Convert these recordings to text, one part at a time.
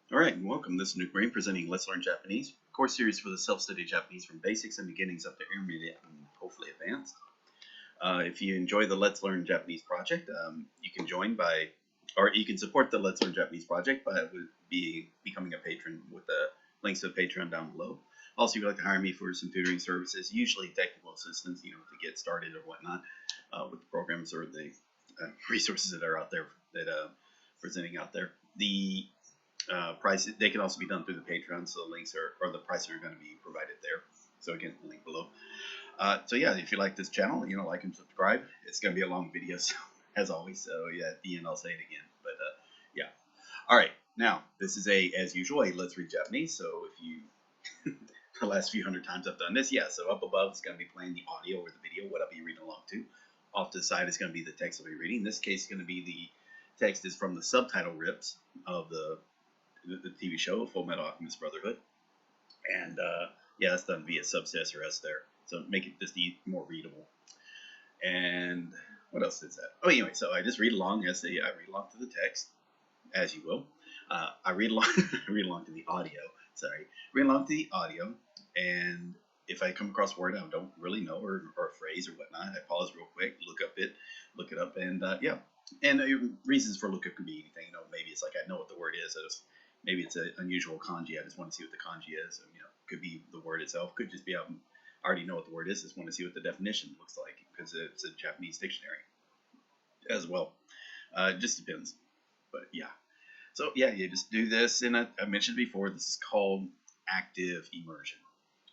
All right, and welcome. This is Nuke Brain presenting Let's Learn Japanese, a course series for the self-study Japanese from basics and beginnings up to intermediate and hopefully advanced. If you enjoy the Let's Learn Japanese project, you can join by, or you can support the Let's Learn Japanese project by becoming a patron with the links to the Patreon down below. Also, if you'd like to hire me for some tutoring services, usually technical assistance, to get started or whatnot with the programs or the resources that are out there that presenting out there. The price, they can also be done through the Patreon, so the links or the prices are going to be provided there. So again, link below. So yeah, if you like this channel, like and subscribe. It's going to be a long video, so, as always. So yeah, at the end I'll say it again. But yeah. All right. Now this is as usual, a Let's Read Japanese. So if you the last few hundred times I've done this, yeah. So up above is going to be playing the audio or the video, what I'll be reading along to. Off to the side is going to be the text I'll be reading. In this case, it's going to be the text is from the subtitle rips of the TV show Fullmetal Alchemist Brotherhood, and yeah, that's done via subs or S there, so make it just more readable. And what else is that? Oh, anyway, so I just read along I read along to the text, as you will. I read along to the audio. Read along to the audio, and if I come across a word I don't really know or a phrase or whatnot, I pause real quick, look it up, and yeah. And reasons for lookup could be anything. Maybe it's like I know what the word is. Maybe it's an unusual kanji. I just want to see what the kanji is. Could be the word itself. Could just be I already know what the word is. Just want to see what the definition looks like because it's a Japanese dictionary as well. It just depends. But yeah. So yeah, you just do this. And I mentioned before, this is called active immersion.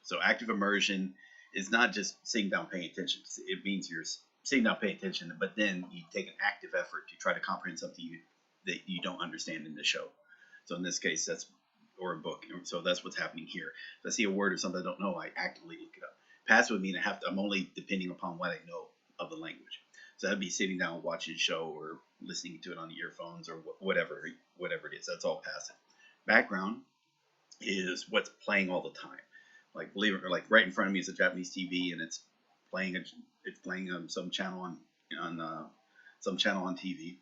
So active immersion is not just sitting down paying attention. It means you're sitting down paying attention, but then you take an active effort to try to comprehend something that you don't understand in the show. So in this case, or a book. So that's what's happening here. If I see a word or something I don't know, I actively look it up. Passive would mean I'm only depending upon what I know of the language. So that'd be sitting down watching a show or listening to it on the earphones or whatever it is. That's all passive. Background is what's playing all the time. Like believe it or like right in front of me is a Japanese TV and it's playing on some channel on TV,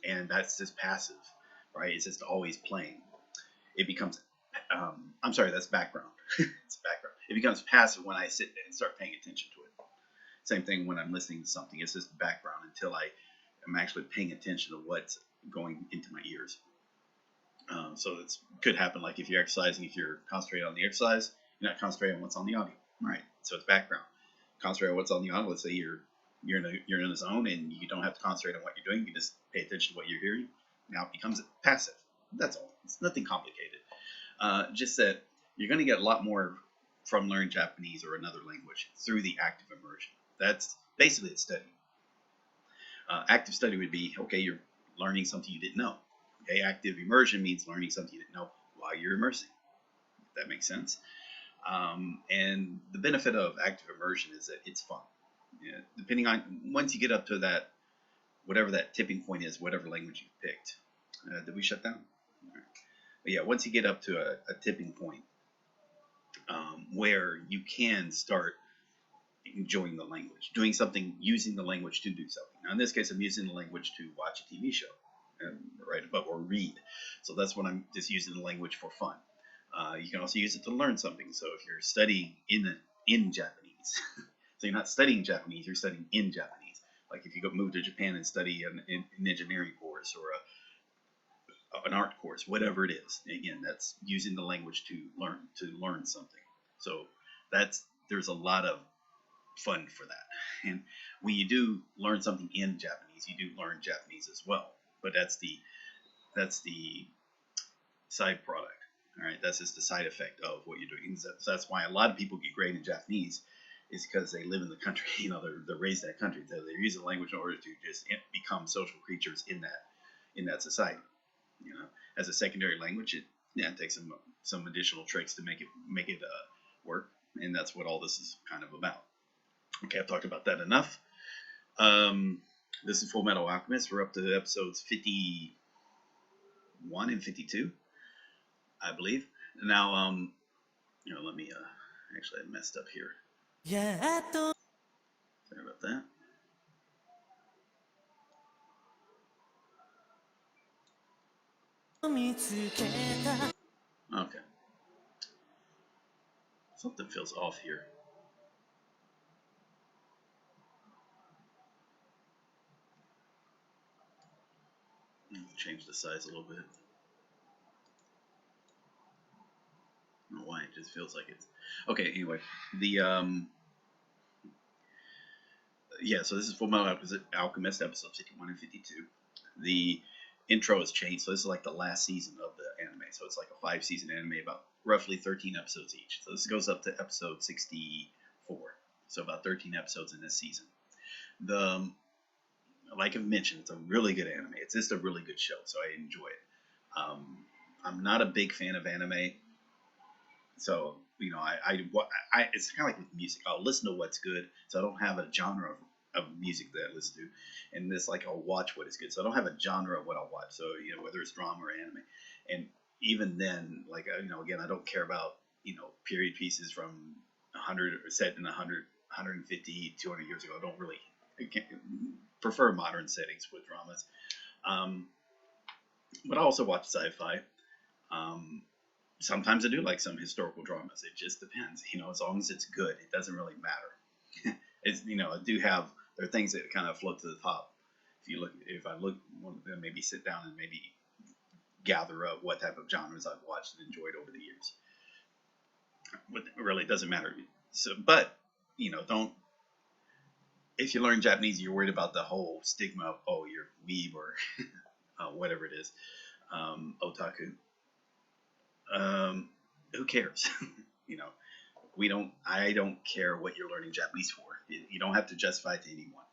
and that's just passive, right? It's just always playing. It becomes I'm sorry, that's background. It's background. It becomes passive when I sit and start paying attention to it. Same thing when I'm listening to something. It's just background until I am actually paying attention to what's going into my ears. So it could happen like if you're exercising, if you're concentrating on the exercise, you're not concentrating on what's on the audio. Right. So it's background. Concentrate on what's on the audio. Let's say you're in a zone and you don't have to concentrate on what you're doing. You just pay attention to what you're hearing. Now it becomes passive. That's all. It's nothing complicated. Just that you're going to get a lot more from learning Japanese or another language through the active immersion. That's basically a study. Active study would be, okay, you're learning something you didn't know. Okay, active immersion means learning something you didn't know while you're immersing. If that makes sense. And the benefit of active immersion is that it's fun. Yeah, depending on, once you get up to that, whatever that tipping point is, whatever language you picked. Did we shut down? All right. But yeah, once you get up to a tipping point where you can start enjoying the language, doing something, using the language to do something. Now, in this case, I'm using the language to watch a TV show, right? Or read. So that's when I'm just using the language for fun. You can also use it to learn something. So if you're studying in Japanese, so you're not studying Japanese, you're studying in Japanese. Like if you move to Japan and study an engineering course or an art course, whatever it is. Again, that's using the language to learn something. So there's a lot of fun for that. And when you do learn something in Japanese, you do learn Japanese as well. But that's the side product. All right, that's just the side effect of what you're doing. So that's why a lot of people get great in Japanese, is because they live in the country. They're raised in that country. They're using the language in order to just become social creatures in that society. As a secondary language, it takes some additional tricks to make it work, and that's what all this is kind of about. Okay, I've talked about that enough. This is Fullmetal Alchemist. We're up to episodes 51 and 52, I believe. Now, let me actually I messed up here. Sorry about that. Okay. Something feels off here. Change the size a little bit. I don't know why, it just feels like it's okay. Anyway, the yeah, so this is Fullmetal Alchemist episode 51 and 52. The intro has changed, so this is like the last season of the anime. So it's like a 5-season anime, about roughly 13 episodes each. So this goes up to episode 64. So about 13 episodes in this season. Like I've mentioned, it's a really good anime. It's just a really good show, so I enjoy it. I'm not a big fan of anime, so you know, it's kind of like with music. I'll listen to what's good, so I don't have a genre of music that I listen to, and this like I'll watch what is good. So I don't have a genre of what I'll watch. So you know, whether it's drama or anime, and even then, like you know, again, I don't care about period pieces from 100 or set in 100, 150, 200 years ago. I don't really prefer modern settings with dramas. But I also watch sci-fi. Sometimes I do like some historical dramas. It just depends. As long as it's good, it doesn't really matter. I do have, there are things that kind of float to the top. If I look, maybe sit down and maybe gather up what type of genres I've watched and enjoyed over the years. But it really doesn't matter. So, but don't. If you learn Japanese, you're worried about the whole stigma of you're weeb or whatever it is, otaku. Who cares? I don't care what you're learning Japanese for. You don't have to justify it to anyone.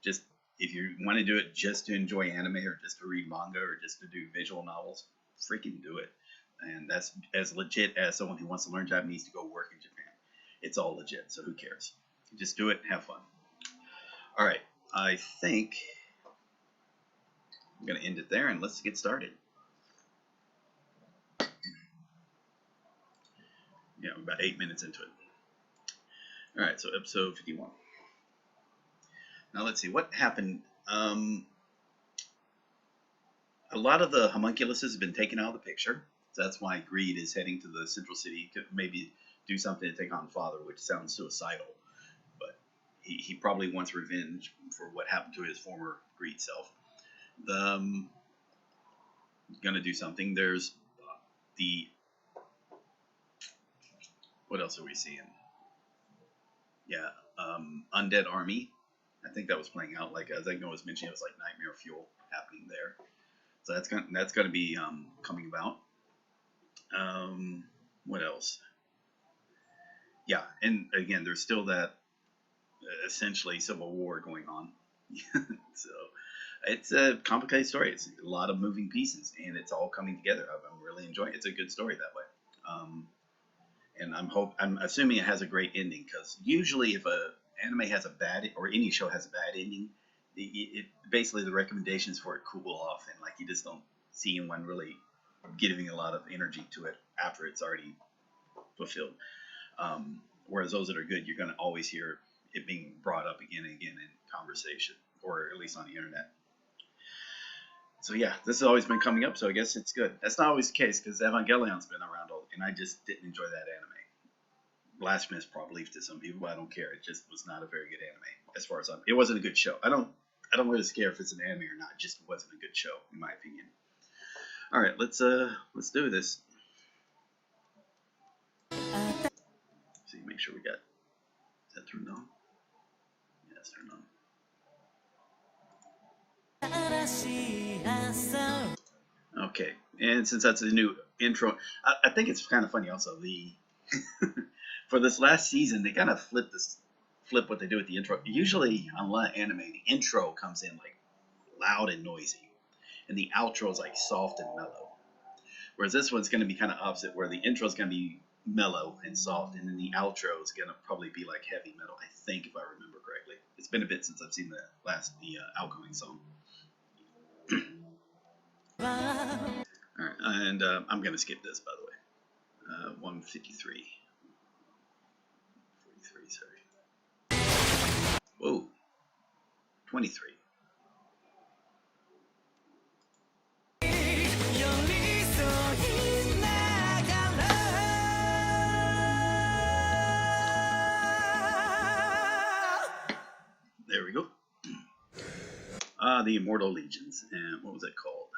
Just if you want to do it just to enjoy anime or just to read manga or just to do visual novels, freaking do it. And that's as legit as someone who wants to learn Japanese to go work in Japan. It's all legit, so who cares? Just do it and have fun. All right, I think I'm going to end it there and let's get started. Yeah, we're about 8 minutes into it. All right, so episode 51. Now let's see what happened. A lot of the homunculuses have been taken out of the picture. So that's why Greed is heading to the central city to maybe do something to take on Father, which sounds suicidal. But he probably wants revenge for what happened to his former Greed self. Gonna do something. There's the... What else are we seeing? Yeah, Undead Army. I think that was playing out, like as I was mentioning, it was like Nightmare Fuel happening there. So that's gonna be coming about. What else? Yeah, and again, there's still that essentially civil war going on. So it's a complicated story. It's a lot of moving pieces, and it's all coming together. I'm really enjoying it. It's a good story that way. And I'm assuming it has a great ending, because usually if a anime has a bad, or any show has a bad ending, basically the recommendations for it cool off, and like you just don't see anyone really giving a lot of energy to it after it's already fulfilled. Whereas those that are good, you're going to always hear it being brought up again and again in conversation, or at least on the internet. So yeah, this has always been coming up, so I guess it's good. That's not always the case, because Evangelion's been around, and I just didn't enjoy that anime. Blasphemous probably to some people, but I don't care. It just was not a very good anime, as far as it wasn't a good show. I don't really care if it's an anime or not. It just wasn't a good show, in my opinion. All right, let's do this. See, make sure we got that turned on. Yeah, it's turned on. Okay, and since that's a new intro, I think it's kind of funny also. For this last season, they kind of flip what they do with the intro. Usually on a lot of anime, the intro comes in like loud and noisy, and the outro is like soft and mellow. Whereas this one's going to be kind of opposite, where the intro is going to be mellow and soft, and then the outro is going to probably be like heavy metal, I think, if I remember correctly. It's been a bit since I've seen the outgoing song. All right, and I'm going to skip this, by the way. 153. 43, sorry. Whoa. 23. The Immortal Legions. And what was it called?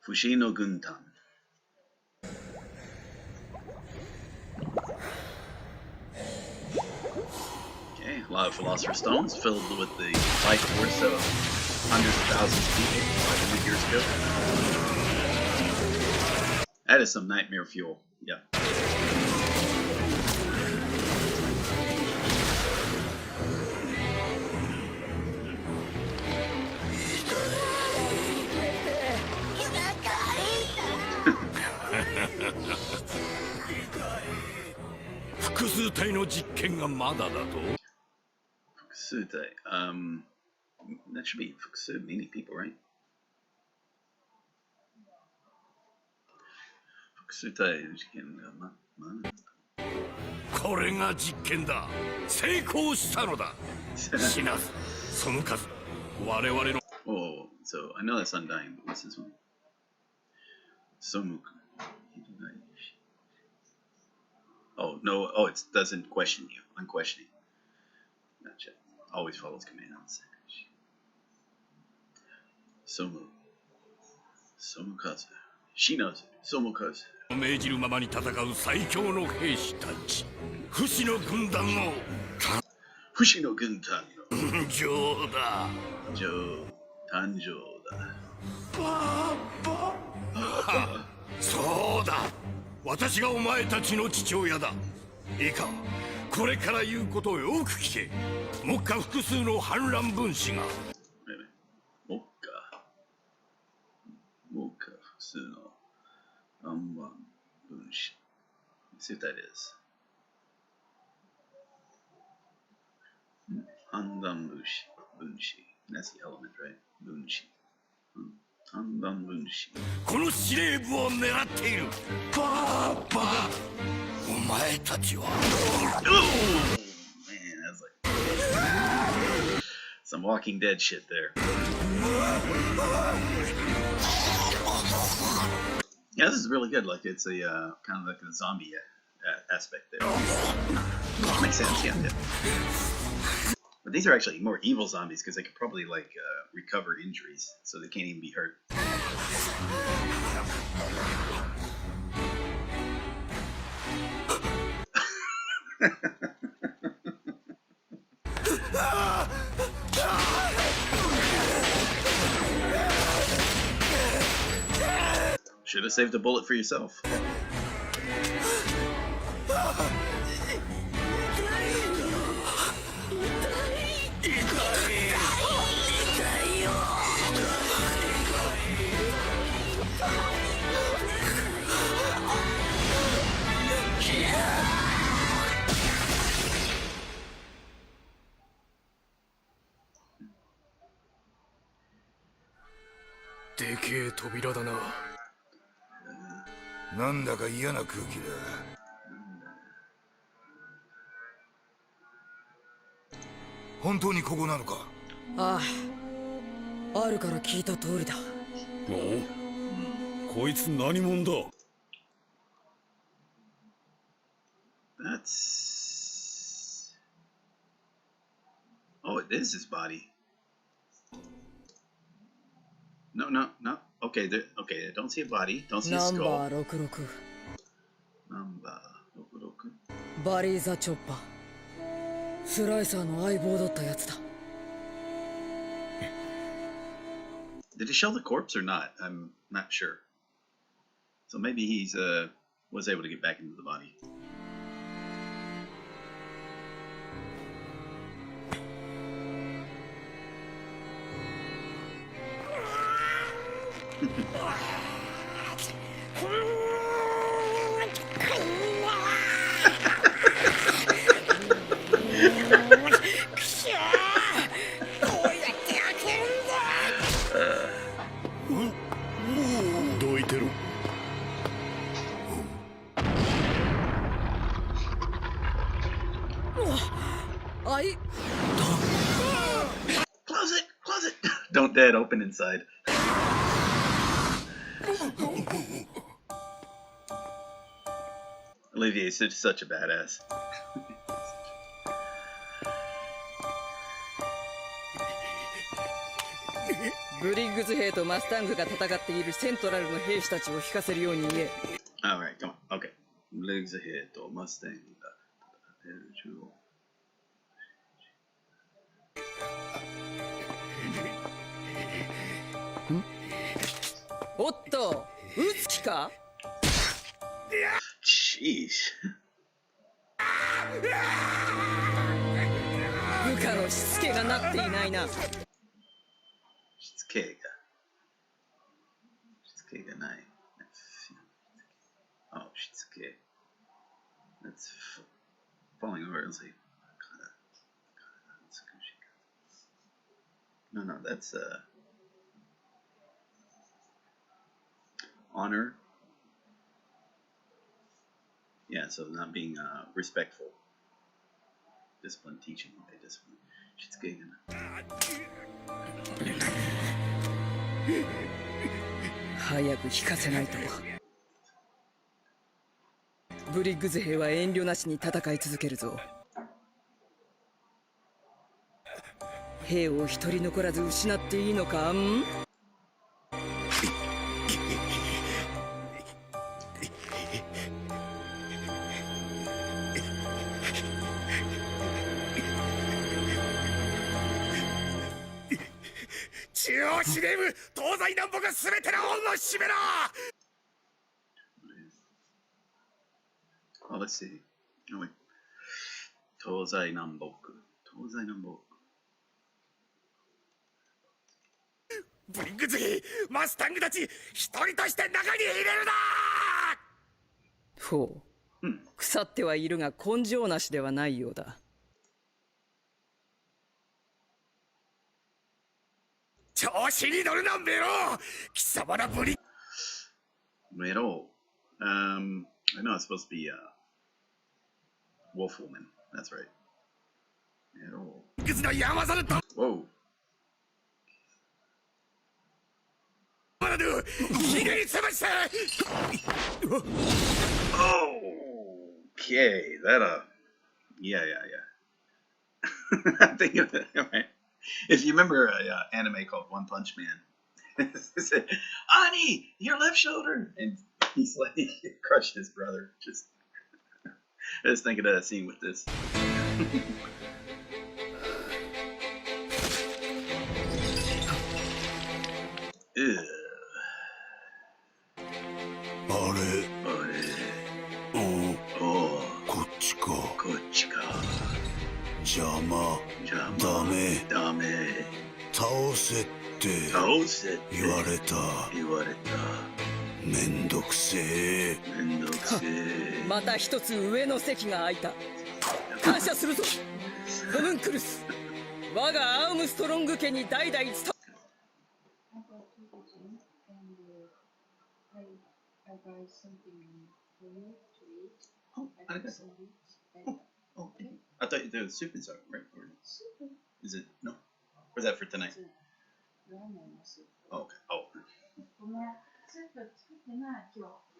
Fushi no Guntan. Okay, a lot of Philosopher's Stones filled with the life force of hundreds of thousands of people 500 years ago. That is some nightmare fuel. Yeah. That should be Fukusu, meaning people, right? Fukusutai. Oh, so I know that's Undying, but what's this one? Somuku. Oh, no. Oh, it doesn't question you. Unquestioning. Gotcha. Always follows commands. Somu. Somukazu. She knows. Somukazu. Fushi no Gundan. Jo. Tanjo da. Papa. そうだ。私がお前たちの父親だ。いいか、これから言うことをよく聞け。目下複数の反乱分子が。目下複数の反乱分子。Let's see what that is. 反乱分子。That's the element, right? 分子。反乱分子。この司令部を狙っている。パパ。お前たちは。Oh man, that's like some Walking Dead shit there. Yeah, this is really good. Like it's a kind of like a zombie aspect there. Which makes sense, yeah. But these are actually more evil zombies because they could probably like recover injuries, so they can't even be hurt. Should have saved a bullet for yourself.扉だな。なんだか嫌な空気だ。本当にここなのか。ああ、あるから聞いた通りだ。お、こいつ何者だ。That's. Oh, it is his body. No. Okay, okay, I don't see a body. Don't see a skull. Number 66. Number 66. バリーザ・チョッパー。スライサーの相棒だったやつだ。Did he show the corpse or not? I'm not sure. So maybe he's was able to get back into the body. Close it! Don't dead open inside. Olivier is such a badass. ブリッグズ兵とマスタングが戦っているセントラルの兵士たちを引かせるように言え。Alright, come on. Okay. ブリッグズ兵とマスタングが戦っている中央。おっと、撃つ気か？ Jeez. 部下のしつけがなっていないな。しつけがない。Oh, しつけ。That's falling over. Let's see. No, that's honor. Yeah, so not being respectful. Discipline, teaching, okay, discipline. しつけがない。早く引かせないと。ブリッグズ兵は遠慮なしに戦い続けるぞ。兵を一人残らず失っていいのか？中央司令部、東西南北すべての門を閉めろ。Oh, let's see. Oh, wait. 東西南北。ブリッグズ兵、マスタングたち、一人として中に入れるな。ほう。腐ってはいるが根性なしではないようだ。調子に乗るな、メロ。貴様らブリ。メロ。I know it's supposed to be Wolfwoman. That's right. メロ。グズの山猿と。Whoa. ひねりつぶして。Okay, that yeah. I'm thinking of it. Right? If you remember an anime called One Punch Man, it said, "Ani, your left shoulder," and he's like crushed his brother. I was thinking of that scene with this. Ew. こっちか。邪魔。ダメ。倒せって言われた。めんどくせえ。また一つ上の席が空いた。感謝するぞ。ホムンクルス。我がアームストロング家に代々伝わ。Oh, I thought there was soup inside, right? Or is it no? Or is that for tonight? Oh, okay. Oh.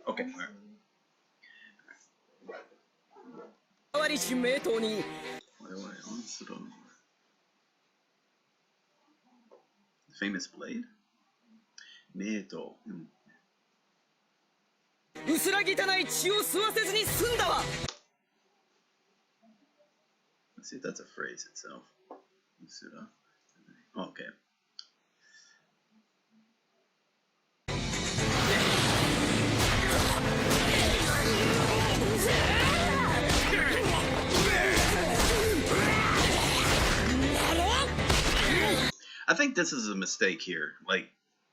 Okay. All right. Famous blade? 薄ら汚い血を吸わせずに済んだわ。 Let's see if that's a phrase itself. Oh, okay. I think this is a mistake here. Like,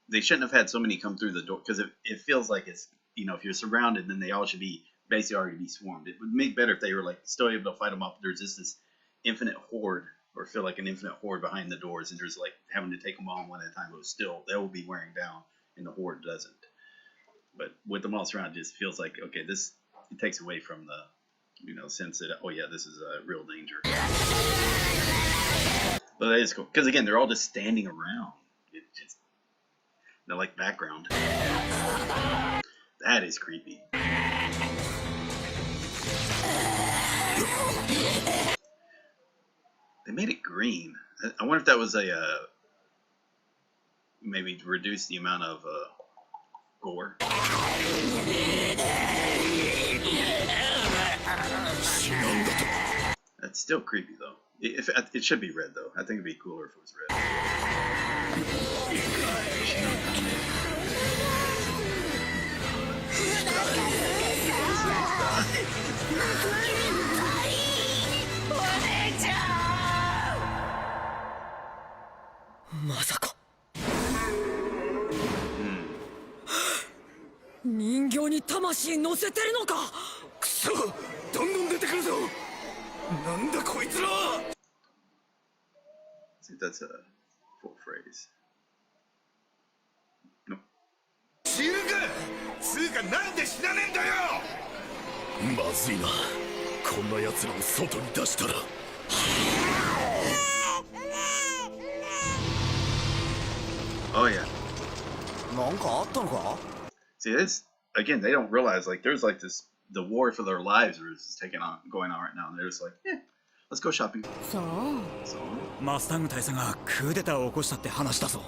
they shouldn't have had so many come through the door, because it feels like it's, you know, if you're surrounded, then they all should be basically already be swarmed. It would make better if they were like still able to fight them off. There's just this infinite horde, or feel like an infinite horde behind the doors, and there's like having to take them all one at a time. But still, they will be wearing down, and the horde doesn't. But with them all surrounded, it just feels like, okay, this, it takes away from the, you know, sense that, oh yeah, this is a real danger. But that is cool, because again, they're all just standing around. They're like background. That is creepy. They made it green. I wonder if that was a maybe reduce the amount of gore. That's still creepy though. It should be red though. I think it'd be cooler if it was red. Masaka. 人形に魂乗せてるのか。くそ、どんどん出てくるぞ。なんだこいつら。I think that's a full phrase. No. 死ぬか。つうかなんで死なねえんだよ。まずいな。こんな奴らを外に出したら。Oh yeah. なんかあったのか。 See, this again, they don't realize like there's like this the war for their lives is going on right now, and they're just like, let's go shopping. そう。マスタング大佐がクーデターを起こしたって話だぞ。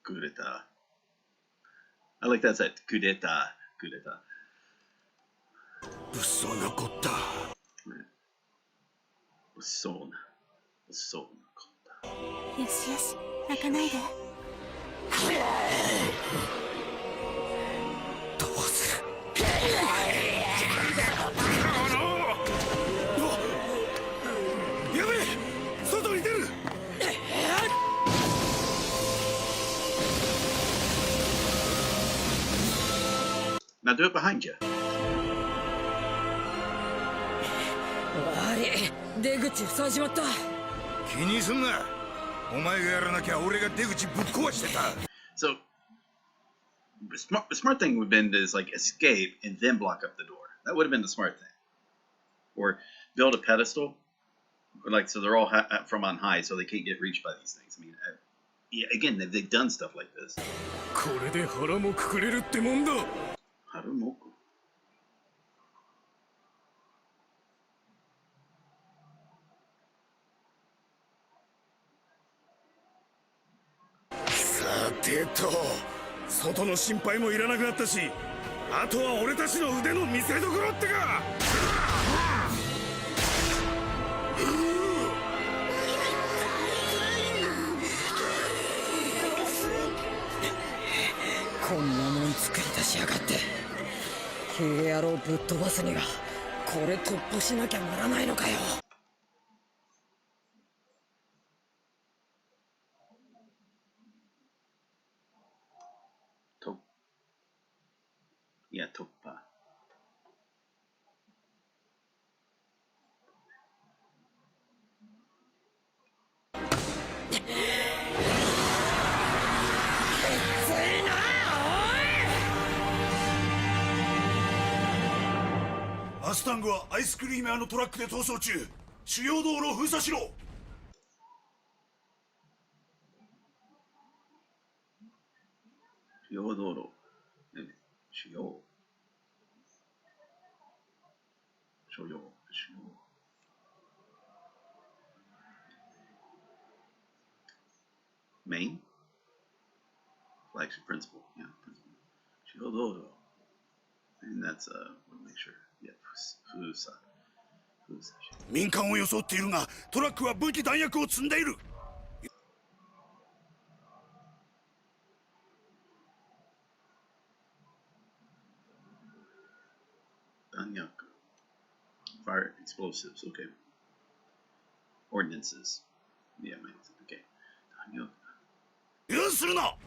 クーデター。I like that set. クーデター。クーデター。物騒なこった。物騒な。物騒なこった。よしよし、泣かないで。どうする。やべえ、外に出る。Now do it behind you. 悪い、出口塞いじまった。気にすんな。お前がやらなきゃ俺が出口ぶっ壊してた。So, the smart thing would have been to just, like escape and then block up the door. That would have been the smart thing. Or build a pedestal, like so they're all from on high, so they can't get reached by these things. I mean, yeah, again, they've done stuff like this. これで腹もくくれるってもんだ。Harumoku. さてと、外の心配もいらなくなったし、あとは俺たちの腕の見せ所ってか。こんなもん作り出しやがって。ヒゲ野郎ぶっ飛ばすにはこれ突破しなきゃならないのかよ。Yeah, Toppa. Mustang スタングはアイスクリーム屋のトラックで逃走中。主要道路を封鎖しろ。主要道路。主要。主要。Main? Flagship principal. Yeah, principal. 主要道路。And that's, we'll make sure. Yeah, 封鎖。民間を装っているが、トラックは武器弾薬を積んでいる。弾薬。Fire explosives, okay. Ordinances. Yeah, okay. 弾薬。油断するな。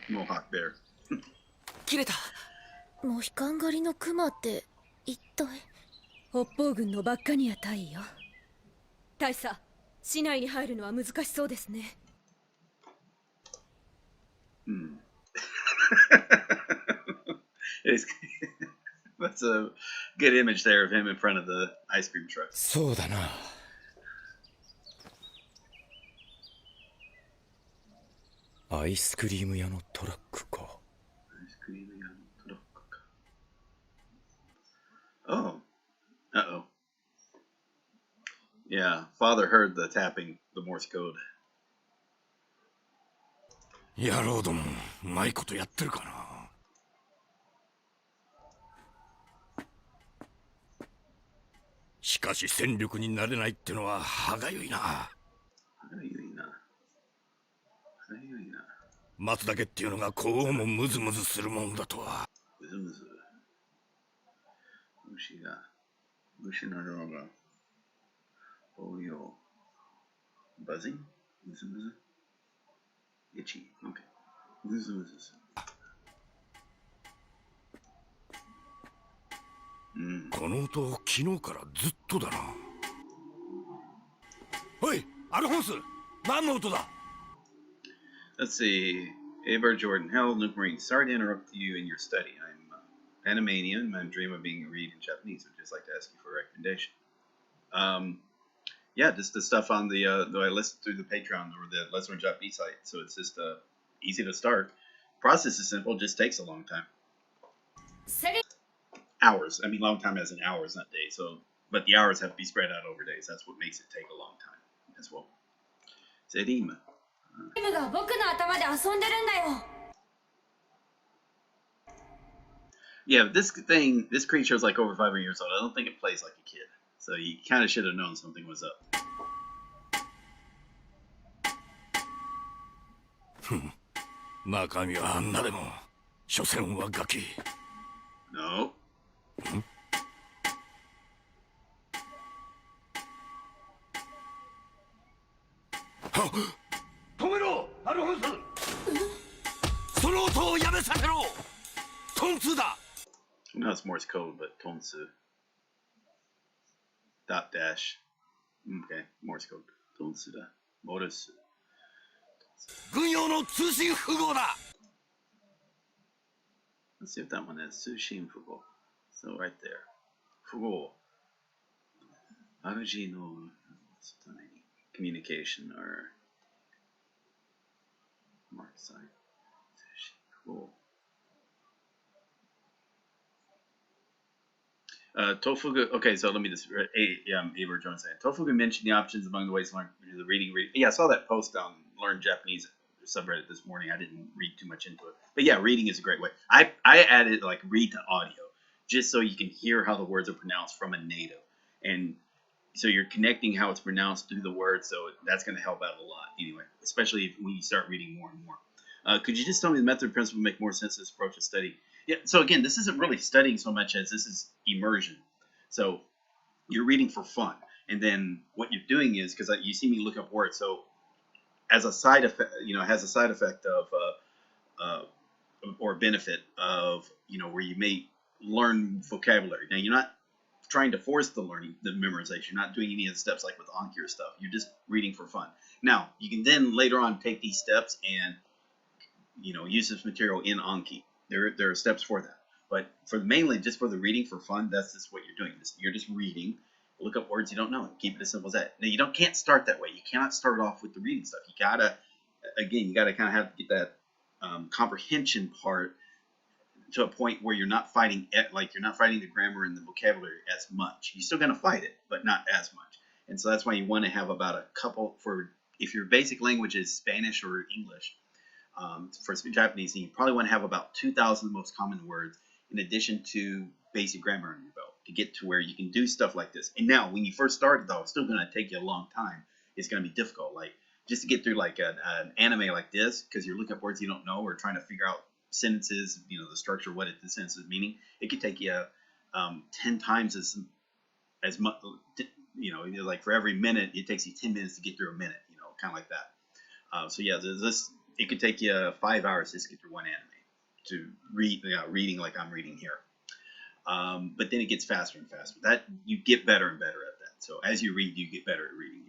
Mohawk bear. 切れた。モヒカン狩りのクマって一体。北方軍のバッカニア大尉よ。大佐、市内に入るのは難しそうですね。It's That's a good image there of him in front of the ice cream truck. そうだな。アイスクリーム屋のトラックか。Oh. Uh-oh. Yeah, father heard the tapping, the Morse code. 野郎ども、うまいことやってるかな。しかし戦力になれないってのは歯がゆいな。歯がゆいな。歯がゆいな。待つだけっていうのがこうもムズムズするもんだとは。ムズムズ。虫のような。およ。Buzzing? ムズムズ。Itchy. Okay. ムズムズする。この音昨日からずっとだな。おい、アルフォンス、何の音だ？ Let's see. Ava Jordan, hello, Luke Marine. Sorry to interrupt you in your study. I'm Animania, and my dream of being a read in Japanese. I'd just like to ask you for a recommendation. Yeah, just the stuff on the I listened through the Patreon or the Let's Learn Japanese site, so it's just easy to start. Process is simple, just takes a long time. Hours. I mean, long time as in hours, not days. So, but the hours have to be spread out over days. That's what makes it take a long time as well. Zerima. Yeah, this creature is like over 500 years old. I don't think it plays like a kid. So you kind of should have known something was up. 中身はあんなでも、所詮はガキ。No. 止めろ、アルフォンス。その音をやめさせろ。トンツーだ。No, it's Morse code, but Tonsu. Dot dash. Okay, Morse code. Tonsu da. Morse. 軍用の通信符号だ。Let's see if that one is Sushin Fugo. So right there. Fugo. RG no communication or mark sign. Sushin Fugo. Tofugu. Okay, so let me just. Ava Jones saying Tofugu mentioned the options among the ways to learn the reading. Yeah, I saw that post on Learn Japanese subreddit this morning. I didn't read too much into it, but yeah, reading is a great way. I added like read to audio just so you can hear how the words are pronounced from a native, and so you're connecting how it's pronounced through the words. So that's going to help out a lot anyway, especially when you start reading more and more. Could you just tell me the method and principle make more sense to this approach of study? Yeah. So again, this isn't really studying so much as this is immersion. So you're reading for fun, and then what you're doing is because you see me look up words. So as a side effect, has a side effect of or benefit of where you may learn vocabulary. Now you're not trying to force the memorization. You're not doing any of the steps like with Anki or stuff. You're just reading for fun. Now you can then later on take these steps and use this material in Anki. There are steps for that. But mainly just for the reading for fun, that's just what you're doing. You're just reading. Look up words you don't know. Keep it as simple as that. Now can't start that way. You cannot start off with the reading stuff. You gotta kind of get that comprehension part to a point where you're not fighting the grammar and the vocabulary as much. You're still gonna fight it, but not as much. And so that's why you want to have about a couple if your basic language is Spanish or English. For Japanese, you probably want to have about 2,000 most common words in addition to basic grammar on your belt to get to where you can do stuff like this. And now, when you first started, though, it's still going to take you a long time. It's going to be difficult. Like, just to get through like an anime like this, because you're looking up words you don't know or trying to figure out sentences, the structure, what the sentence is meaning. It could take you 10 times as much. Like for every minute, it takes you 10 minutes to get through a minute. Kind of like that. So yeah, it could take you 5 hours just to get through one anime to reading like I'm reading here. But then it gets faster and faster. That you get better and better at that. So as you read, you get better at reading.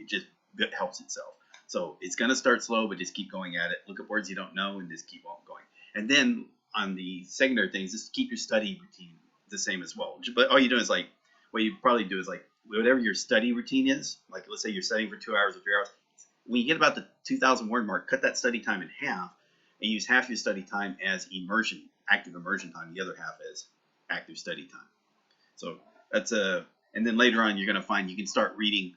It helps itself. So it's gonna start slow, but just keep going at it. Look up words you don't know and just keep on going. And then on the secondary things, just keep your study routine the same as well. But all you do is like, what you probably do is like, whatever your study routine is, like let's say you're studying for 2 hours or 3 hours, when you get about the 2,000 word mark, cut that study time in half and use half your study time as immersion, active immersion time, the other half as active study time. So that's and then later on you're going to find you can start reading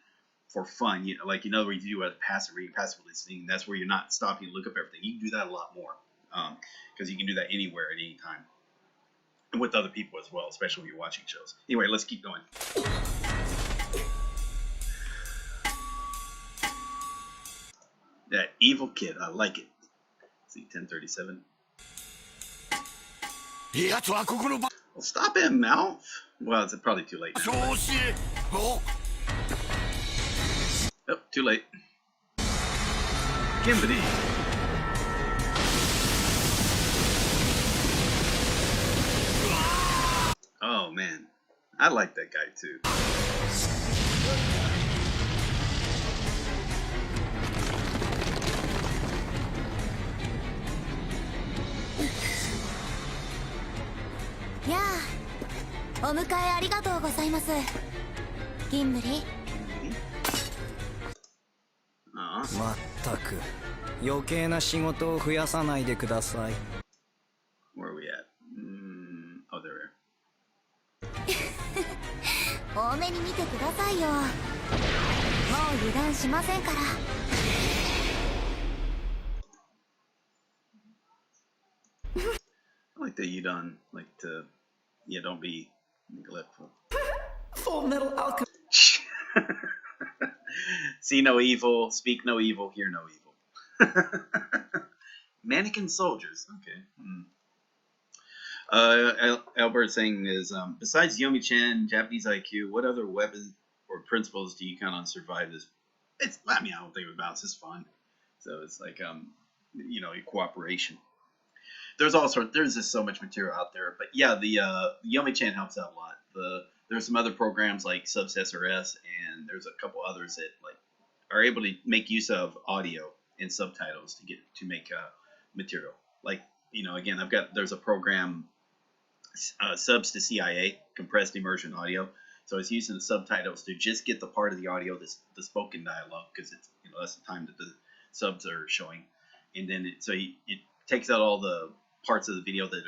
for fun, you know, like you know where you do a passive reading, passive listening. That's where you're not stopping to look up everything. You can do that a lot more because you can do that anywhere at any time and with other people as well, especially when you're watching shows. Anyway, let's keep going. That evil kid, I like it. See, 1037. Well, stop him, Mouth. Well, it's probably too late. Oh, too late. Kimberly. Oh man, I like that guy too. Yeah. お迎えありがとうございます。ギンブリ。まったく余計な仕事を増やさないでください。Where are we at? Oh, there we are. 多めに見てくださいよ。もう油断しませんから。I like that you don't like to, yeah, don't be neglectful. Fullmetal Alchemist. See no evil, speak no evil, hear no evil. Mannequin soldiers. Okay. Albert saying is, besides Yomi-chan, Japanese IQ, what other weapons or principles do you count on to survive this? I mean, I don't think about it. It's just fun. So it's like, you know, cooperation. There's just so much material out there. But yeah, the Yomi-chan helps out a lot. There's some other programs like Subs SRS, and there's a couple others that like are able to make use of audio and subtitles to make material. Like, you know, again, there's a program, Subs to CIA, compressed immersion audio. So it's using the subtitles to just get the part of the audio, the spoken dialogue, because it's, you know, that's the time that the subs are showing, and then it takes out all the parts of the video that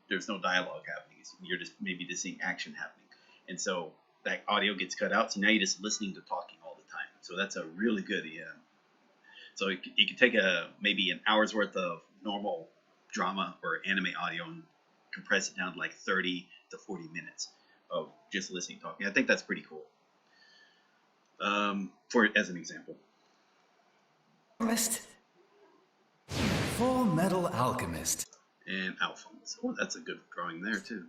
there's no dialogue happening. You're just maybe just seeing action happening, and so that audio gets cut out. So now you're just listening to talking all the time. So that's a really good. So you can take maybe an hour's worth of normal drama or anime audio and compress it down to like 30 to 40 minutes of just listening, talking. I think that's pretty cool. As an example. Fullmetal Alchemist. And Alphonse. Oh, that's a good drawing there too.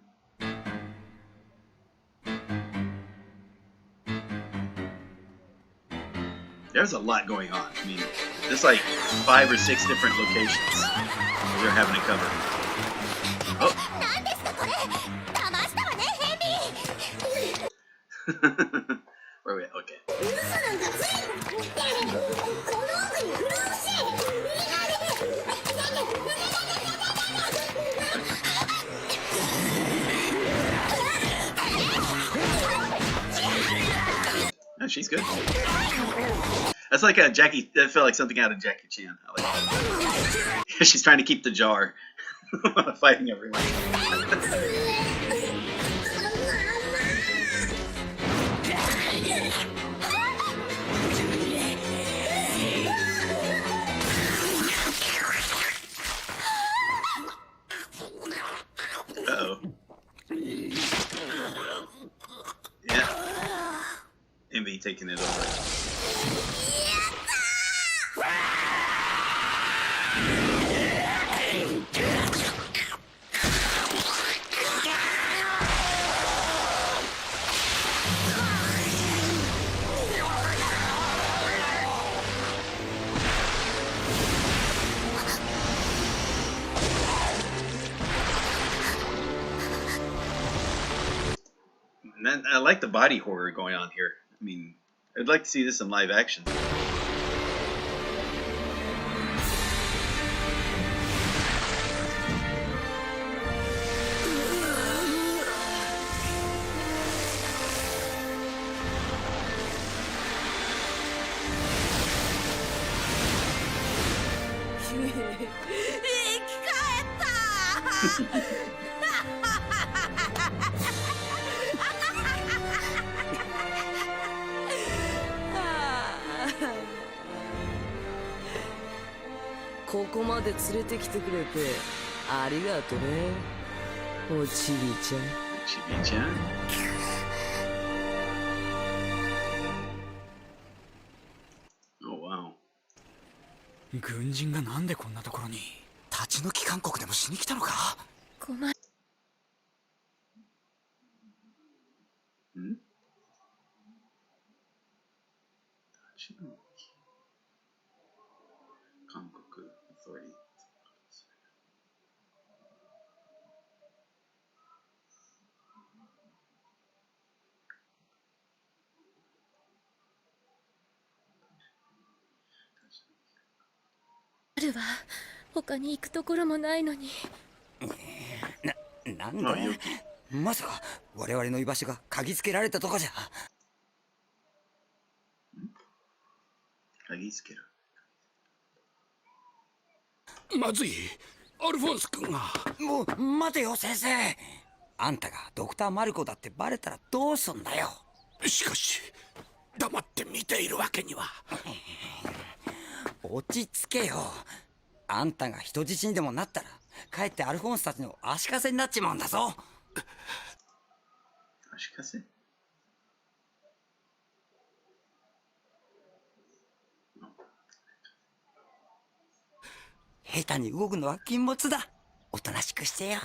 There's a lot going on. I mean, there's like 5 or 6 different locations they're having to cover. Oh. Where are we at? Okay. Oh, she's good. That's like a Jackie. That felt like something out of Jackie Chan. I like that. She's trying to keep the jar, fighting everyone. Uh-oh. Yeah. MV taking it over. And I like the body horror going on here. I mean, I'd like to see this in live action. ここまで連れてきてくれてありがとね、おちびちゃん。ちびちゃん。Oh wow。軍人がなんでこんなところに。立ち退き勧告でもしに来たのか。困ん？立ち退き。韓国 authority。あるわ。他に行くところもないのに。なんだまさか我々の居場所が嗅ぎつけられたとかじゃ。嗅ぎつける。まずい、アルフォンス君が。もう待てよ先生。あんたがドクターマルコだってバレたらどうすんだよ。しかし黙って見ているわけには。落ち着けよ。あんたが人質にでもなったらかえってアルフォンスたちの足かせになっちまうんだぞ。足かせ？下手に動くのは禁物だ。おとなしくしてよ。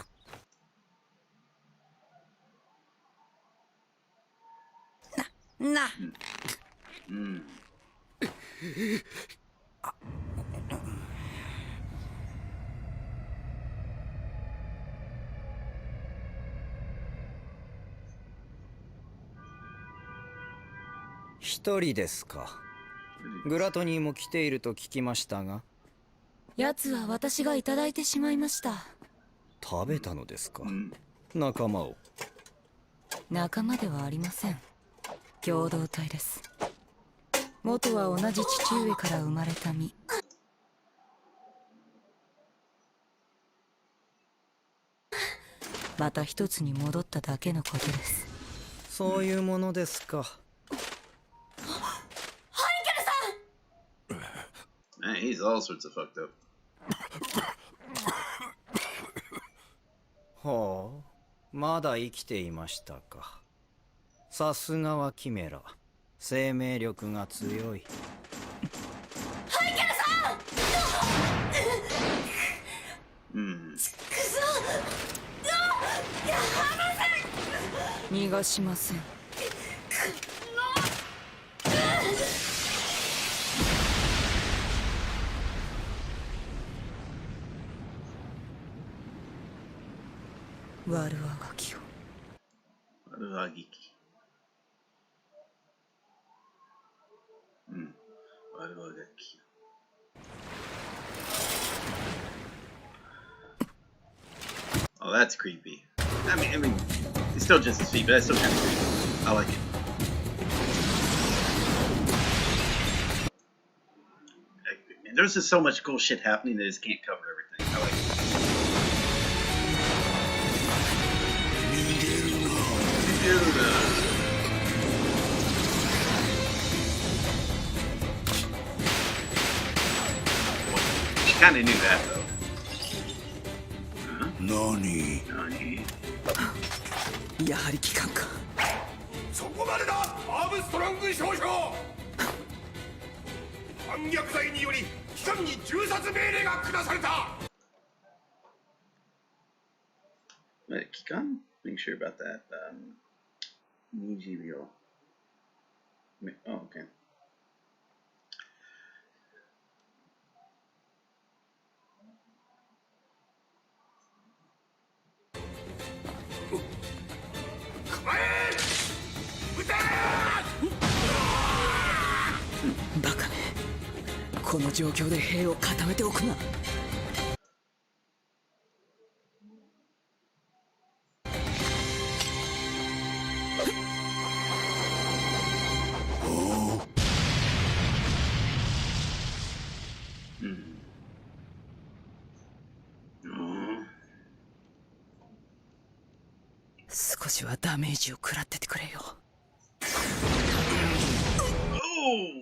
な。うん。一人ですか。グラトニーも来ていると聞きましたが。奴は私がいただいてしまいました。食べたのですか、仲間を。仲間ではありません。共同体です。元は同じ父上から生まれた身。また一つに戻っただけのことです。そういうものですか。Man, he's all sorts of fucked up. ほう、まだ生きていましたか。さすがはキメラ。生命力が強い。ハイケルさん。うん。くそ。逃がしません。悪あがきを。悪あがき。うん。悪あがき。Oh, that's creepy. I mean, it's still just his feet, but that's still kind of creepy. I like it. There's just so much cool shit happening that I just can't cover everything. I like it. She kind of knew that though. Nani? やはり機関か。そこまでだ、アームストロング少将。反逆罪により機関に銃殺命令が下された。Wait, Kikan? Being sure about that. Nijibyo. Oh, okay. Come バカめ、この状況で兵を固めておくな。しはダメージを食らっててくれよ。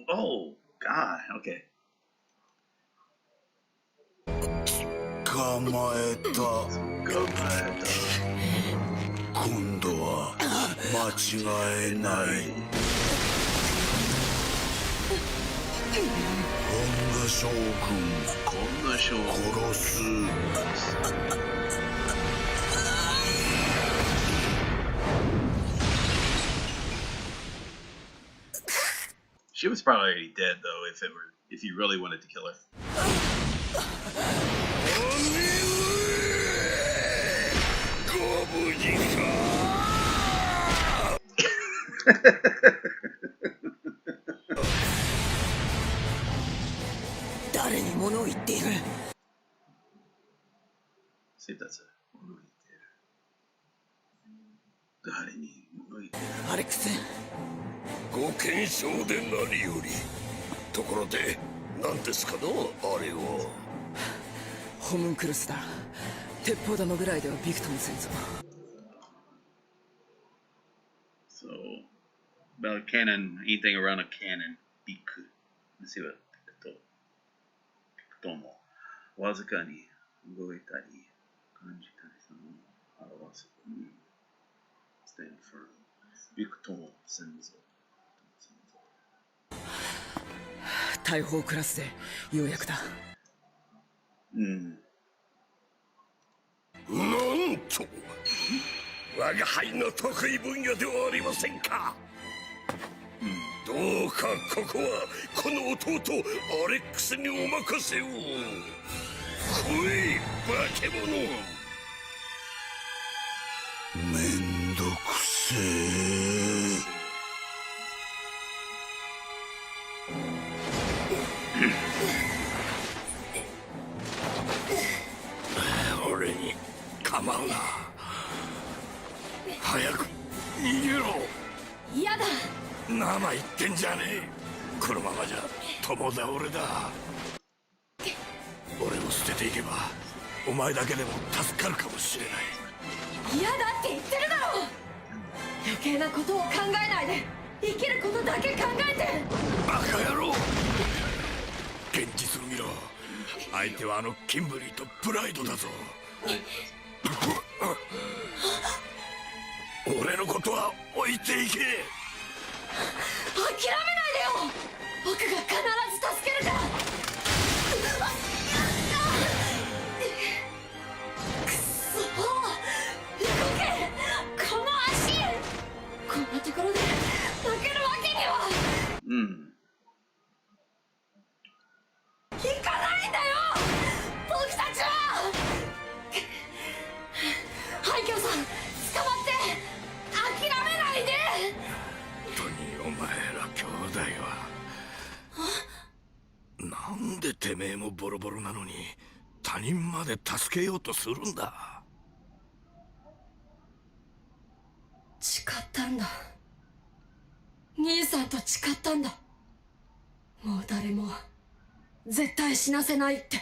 Oh, God, okay. 捕まえた。今度は間違えない。本田将軍殺す。She was probably already dead though if you really wanted to kill her. See if that's a 誰に物言ってる。アレックス。ご検証で何より。ところで何ですかのあれは。ホムンクルスだ。鉄砲玉ぐらいではビクともせんぞ。So, about cannon, anything around a cannon, ビク。Let's see what ビクともわずかに動いたり感じたりするのを表す。Stand firm. ビクともせんぞ。大砲クラスでようやくだ。なんと我が輩の得意分野ではありませんか。どうかここはこの弟アレックスにお任せを。来い化け物。めんどくせえ。俺に構うな。早く逃げろ。嫌だ。生言ってんじゃねえ。このままじゃ共倒れだ。俺を捨てていけばお前だけでも助かるかもしれない。嫌だって言ってるだろう。余計なことを考えないで生きることだけ考えて。バカ野郎。現実を見ろ。相手はあのキンブリーとプライドだぞ。俺のことは置いていけ。諦めないでよ。僕が必ず助けるから。くそ動け。この足。こんなところで負けるわけには。行かないんだよ僕たちは。廃墟さん捕まって諦めないで。本当にお前ら兄弟はなんでてめえもボロボロなのに他人まで助けようとするんだ。誓ったんだ。兄さんと誓ったんだ。もう誰も絶対死なせないって。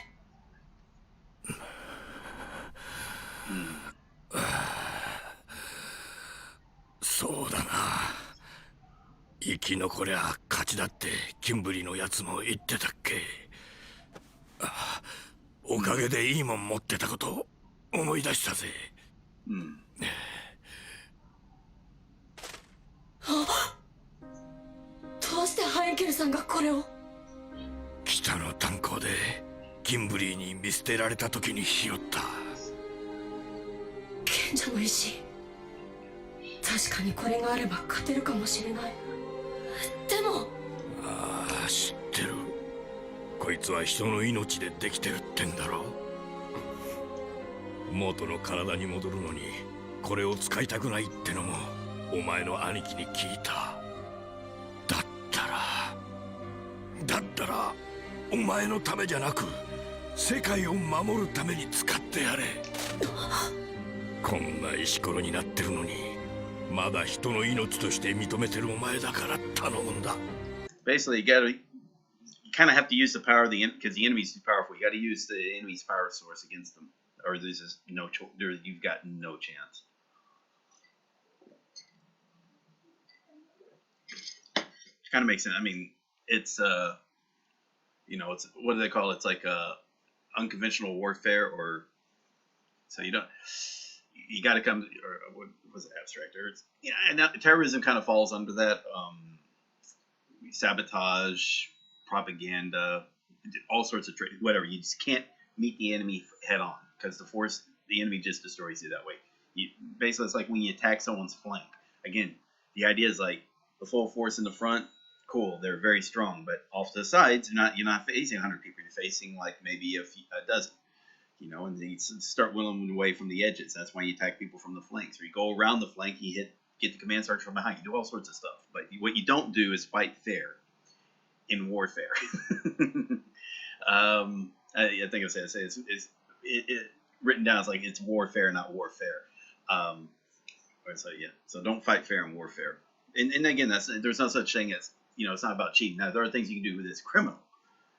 そうだな。生き残りゃ勝ちだってキンブリのやつも言ってたっけ。おかげでいいもん持ってたこと思い出したぜ。どうしてハインケルさんがこれを。北の炭鉱でキンブリーに見捨てられた時に拾った。賢者の石。確かにこれがあれば勝てるかもしれない。でも。ああ、知ってる。こいつは人の命でできてるってんだろ。元の体に戻るのにこれを使いたくないってのもお前の兄貴に聞いた。だったらお前のためじゃなく世界を守るために使ってやれ。こんな石ころになってるのにまだ人の命として認めてるお前だから頼むんだ。 Basically, you kind of have to use the power of because the enemy's too powerful. You got to use the enemy's power source against them, or there's just you've got no chance. kind of makes sense. I mean, it's you know, it's what do they call it? It's like unconventional warfare, or so you don't. You got to come, or what was it, abstract? Or it's, yeah, and terrorism kind of falls under that. Sabotage, propaganda, all sorts of whatever. You just can't meet the enemy head on because the enemy just destroys you that way. Basically, it's like when you attack someone's flank. Again, the idea is like the full force in the front. Cool, they're very strong, but off to the sides, you're not facing 100 people. You're facing like maybe a dozen. You know, and then you start whittling away from the edges. That's why you attack people from the flanks. Or you go around the flank, you get the command sergeant from behind. You do all sorts of stuff. But what you don't do is fight fair in warfare. I think I said it's written down as like it's warfare, not warfare. So yeah, so don't fight fair in warfare. And again, there's no such thing as, you know, it's not about cheating. Now there are things you can do with this criminal.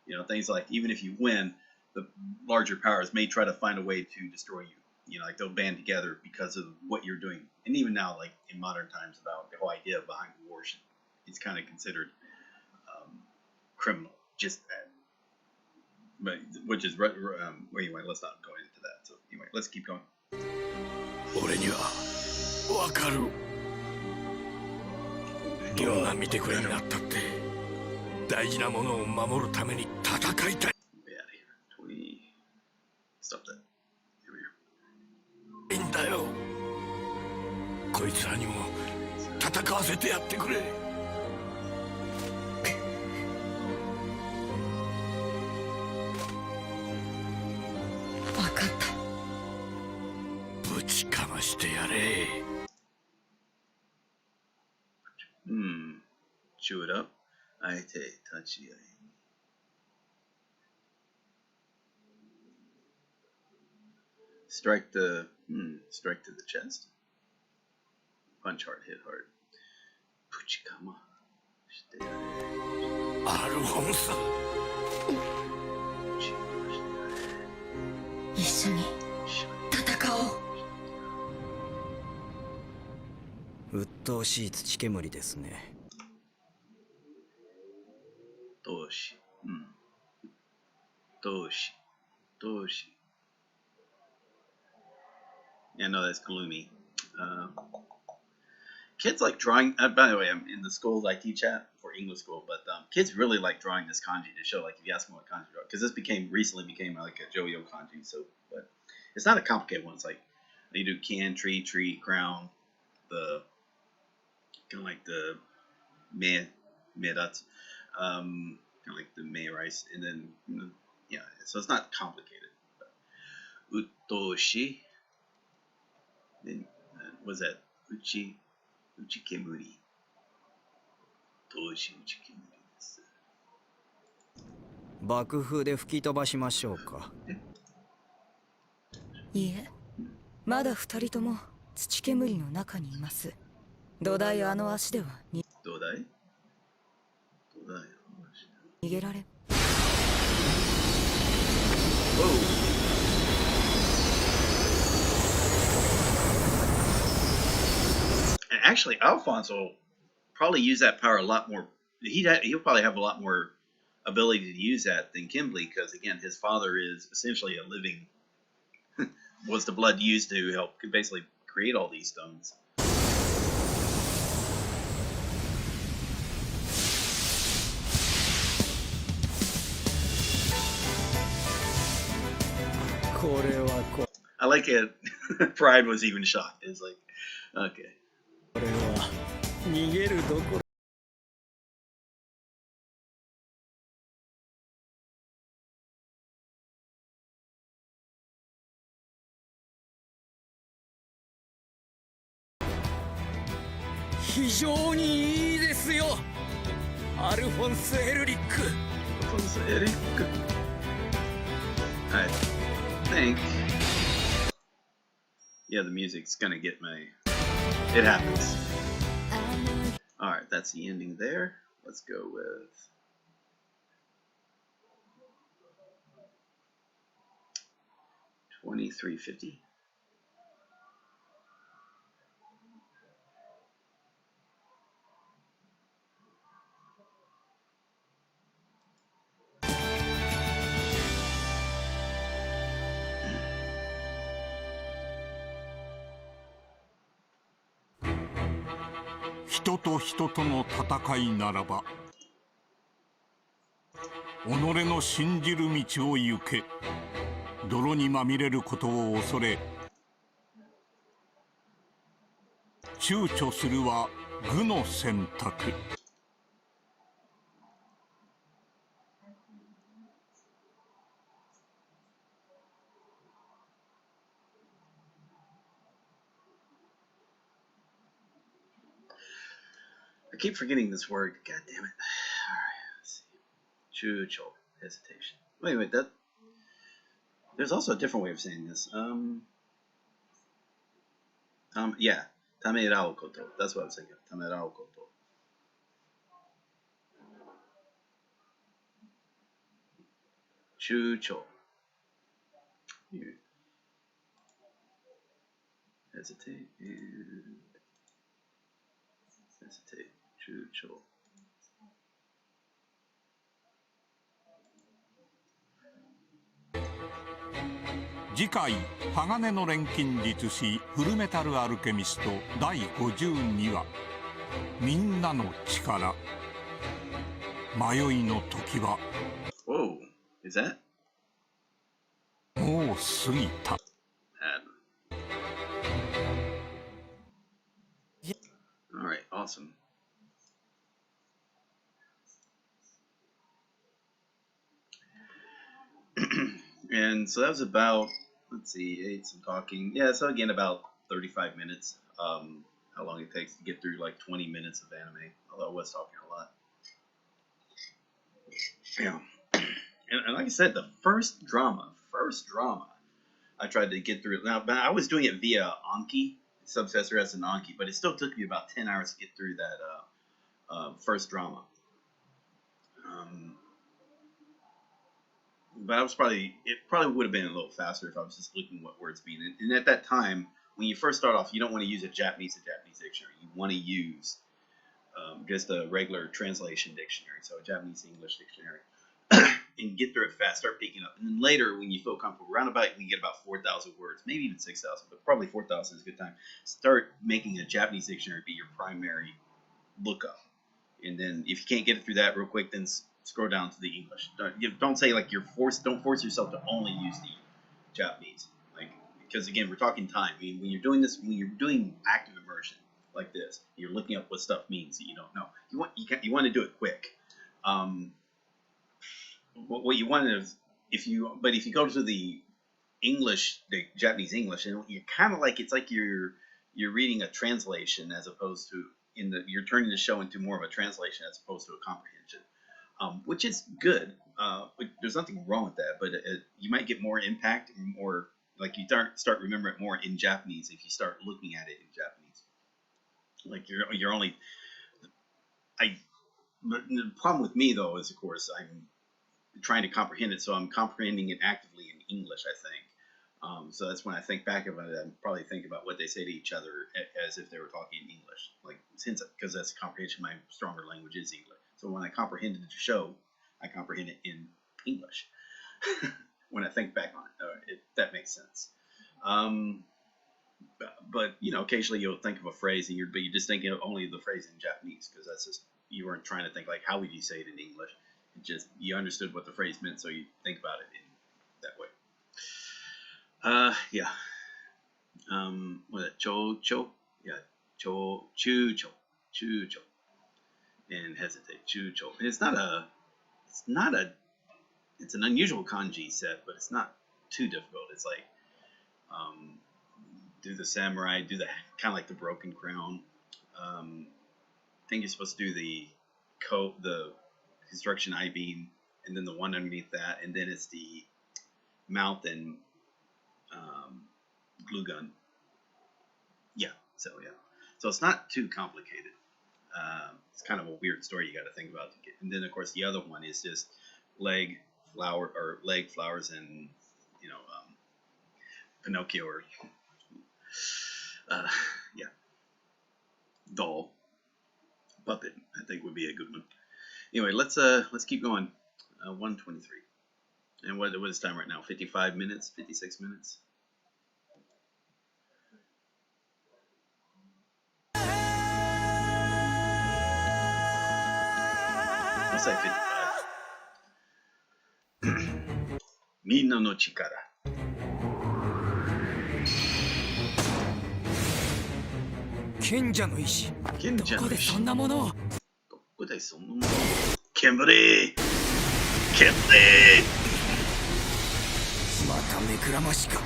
You know, things like even if you win, the larger powers may try to find a way to destroy you. You know, like they'll band together because of what you're doing. And even now, like in modern times, about the whole idea behind war, it's kind of considered criminal, just that. But which is anyway, let's not go into that. So anyway, let's keep going. 俺にはわかる。どんな見てくれになったって大事なものを守るために戦いたい。Stop that. Here we are. いいんだよ。こいつらにも戦わせてやってくれ。わかった。ぶちかましてやれ。Chew it up. あえて立ち合い。Strike to the chest. Punch hard, hit hard. Puchikama. アルフォンス。一緒に戦おう。鬱陶しい土煙ですね。どうし。どうし。Yeah, no, that's gloomy. Kids like drawing. By the way, I'm in the school I teach at for English school, but kids really like drawing this kanji to show. Like, if you ask them what kanji draw, because this recently became like a Joyo kanji. So, but it's not a complicated one. It's like you do can, tree, crown, the kind of like the medatsu, kind of like the mei rice, and then yeah. So it's not complicated. Utoshi. Then was that Uchikemuri? Utoshi Uchikemuri です。爆風で吹き飛ばしましょうか。いいえ、まだ二人とも土煙の中にいます。土台あの足では土台逃げられ。Actually, Alphonse will probably use that power a lot more. He'll probably have a lot more ability to use that than Kimberly, because again, his father is essentially a living. Was the blood used to help basically create all these stones? I like it. Pride was even shocked. It's like, okay. これは逃げるどころ。非常にいいですよ、アルフォンス・エルリック。I think, yeah, the music's gonna get me. It happens. Alright, that's the ending there. Let's go with $23.50. 人と人との戦いならば己の信じる道を行け。泥にまみれることを恐れ躊躇するは愚の選択。I keep forgetting this word. God damn it. Alright, let's see. Chucho. Hesitation. Wait, that... There's also a different way of saying this. Yeah. Tamerao koto. That's what I was thinking. Tamerao koto. Chucho. Here. Hesitate and... Hesitate. Chucho. 次回「鋼の錬金術師フルメタルアルケミスト」第52話「みんなの力」迷いの時は Whoa, is that? もう過ぎた。Alright, awesome. And so that was about, let's see, some talking. Yeah, so again, about 35 minutes. How long it takes to get through like 20 minutes of anime. Although I was talking a lot. Yeah. And like I said, the first drama, I tried to get through it. Now, but I was doing it via Anki, subtitles as an Anki, but it still took me about 10 hours to get through that first drama. But it probably would have been a little faster if I was just looking what words mean. And at that time, when you first start off, you don't want to use a Japanese dictionary. You want to use just a regular translation dictionary, so a Japanese-English dictionary, and get through it fast, start picking up. And then later, when you feel comfortable, roundabout, you get about 4,000 words, maybe even 6,000, but probably 4,000 is a good time. Start making a Japanese dictionary be your primary lookup. And then if you can't get it through that real quick, then scroll down to the English. Don't say like don't force yourself to only use the Japanese, like, because again, we're talking time. I mean, when you're doing this, when you're doing active immersion like this, you're looking up what stuff means that you don't know. You want to do it quick. What you want is if you go to the Japanese English, and you're kind of like, it's like you're reading a translation as opposed to you're turning the show into more of a translation as opposed to a comprehension. Which is good. There's nothing wrong with that, but you might get more impact, more like you start remembering it more in Japanese if you start looking at it in Japanese. Like you're only. The problem with me though is, of course, I'm trying to comprehend it, so I'm comprehending it actively in English, I think. So that's when I think back about it, I'm probably thinking about what they say to each other as if they were talking in English, like because that's comprehension. My stronger language is English. So when I comprehended the show, I comprehend it in English. When I think back on it, that makes sense. But occasionally you'll think of a phrase, and you're just thinking of only the phrase in Japanese, because that's just, you weren't trying to think like how would you say it in English. It just, you understood what the phrase meant, so you think about it in that way. Yeah. What is it? Cho? Yeah. Chucho. And hesitate. Chucho. And it's an unusual kanji set, but it's not too difficult. It's like, do the samurai, do the kind of like the broken crown. I think you're supposed to do the construction I-beam, and then the one underneath that, and then it's the mount and glue gun. Yeah, so it's not too complicated. It's kind of a weird story you got to think about to get. And then of course the other one is just leg flowers, and Pinocchio, or yeah, doll, puppet, I think would be a good one. Anyway, let's keep going. 1:23, and what is time right now? 55 minutes, 56 minutes. say 55. みんなの力。賢者の石。賢者の石。どこでそんなものを。どこでそんなものを。煙。煙。また目くらましか。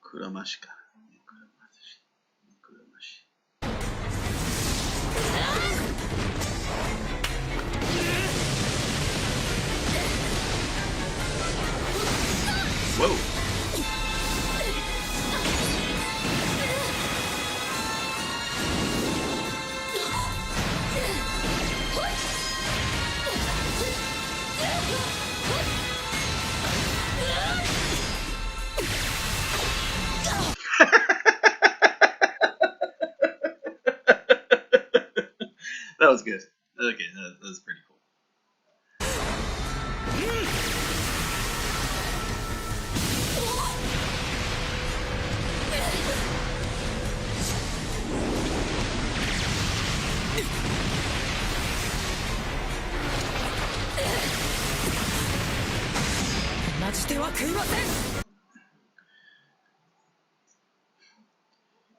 くらましか。目くらまし。目くらまし。Whoa. That was good. Okay, that was pretty cool.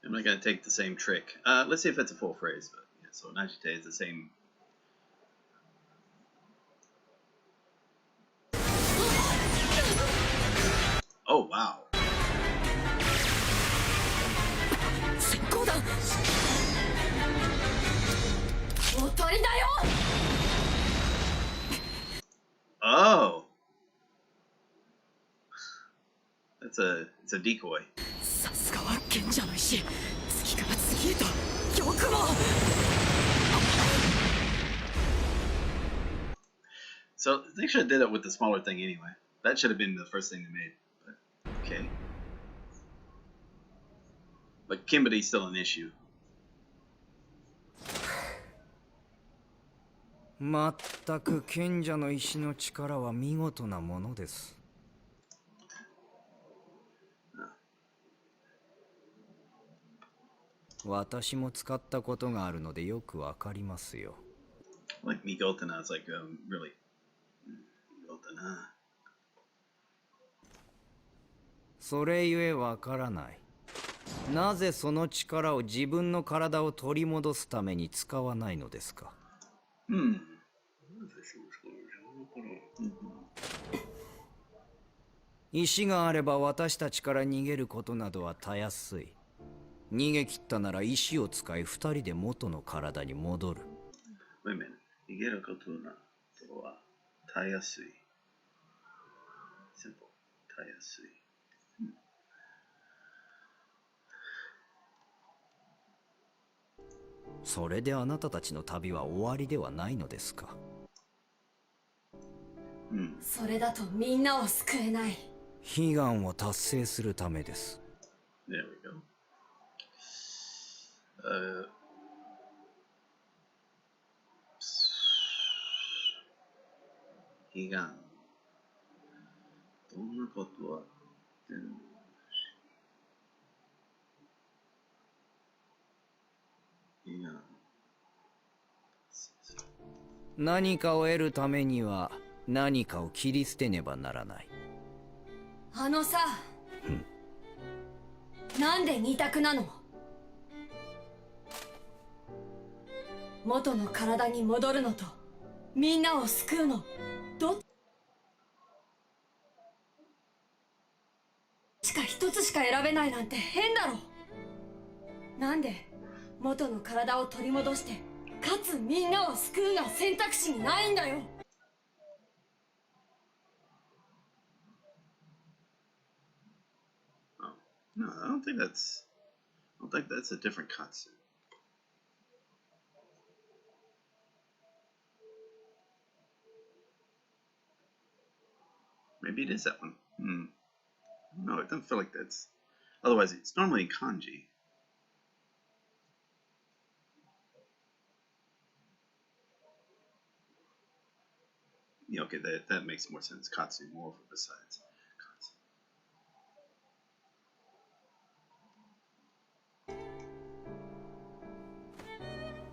I'm not going to take the same trick. Let's see if it's a full phrase. But yeah, so Najite is the same. Oh, wow. Oh. It's a decoy. So they should have did it with the smaller thing anyway. That should have been the first thing they made. But okay. But Kimberly's still an issue. まったく賢者の石の力は見事なものです。私も使ったことがあるのでよくわかりますよ。Like Migotana is like really Migotana. それゆえわからない。なぜその力を自分の体を取り戻すために使わないのですか。石があれば私たちから逃げることなどはたやすい。逃げ切ったなら石を使い二人で元の体に戻る。逃げることなどはたやすい。Simple. たやすい。それであなたたちの旅は終わりではないのですか。それだとみんなを救えない。悲願を達成するためです。There we go. 悲願。どんなことは言ってるの？何かを得るためには何かを切り捨てねばならない。あのさ、なんで二択なの？元の体に戻るのとみんなを救うの、どっちか一つしか選べないなんて変だろ。なんで元の体を取り戻してかつみんなを救うが選択肢にないんだよ。No, I don't think that's a different katsu. Maybe it is that one. No, it doesn't feel like that's. Otherwise, it's normally in kanji. Yeah, okay, that makes more sense. Katsu, more of a besides. Katsu.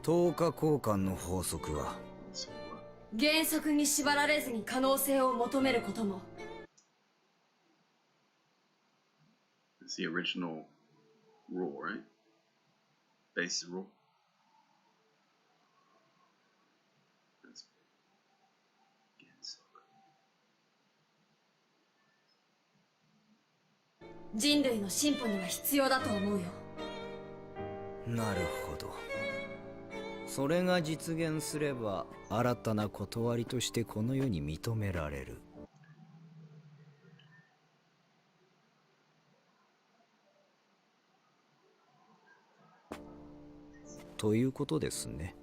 10日交換の法則は原則に縛られずに可能性を求めることも。 It's the original rule, right? Base rule. That's 原則。人類の進歩には必要だと思うよ。なるほど。それが実現すれば新たな断りとしてこの世に認められる。ということですね。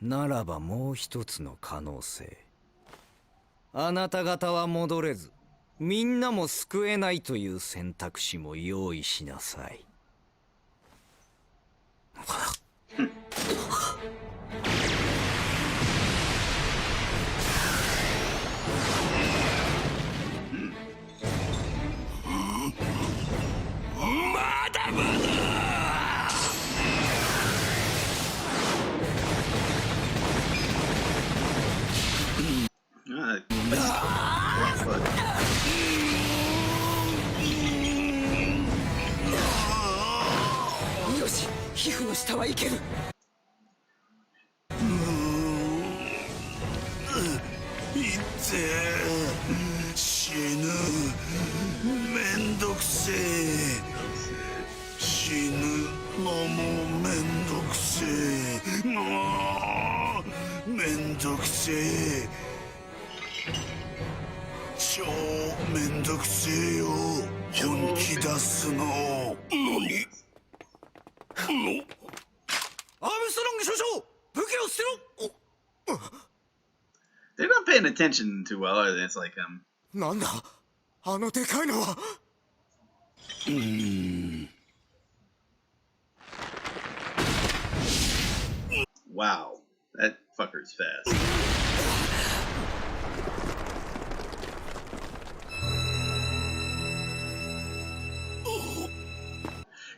ならばもう一つの可能性。あなた方は戻れず、みんなも救えないという選択肢も用意しなさい。まだまだ。よし、皮膚の下はいける。いって死ぬ。めんどくせえ。死ぬのもめんどくせえ。もうめんどくせえ。超めんどくせえよ。本気出すの。何？アームストロング少将、武器を捨てろ。They're not paying attention too well, are they? It's like, なんだあのでかいのは。wow, that fucker's fast.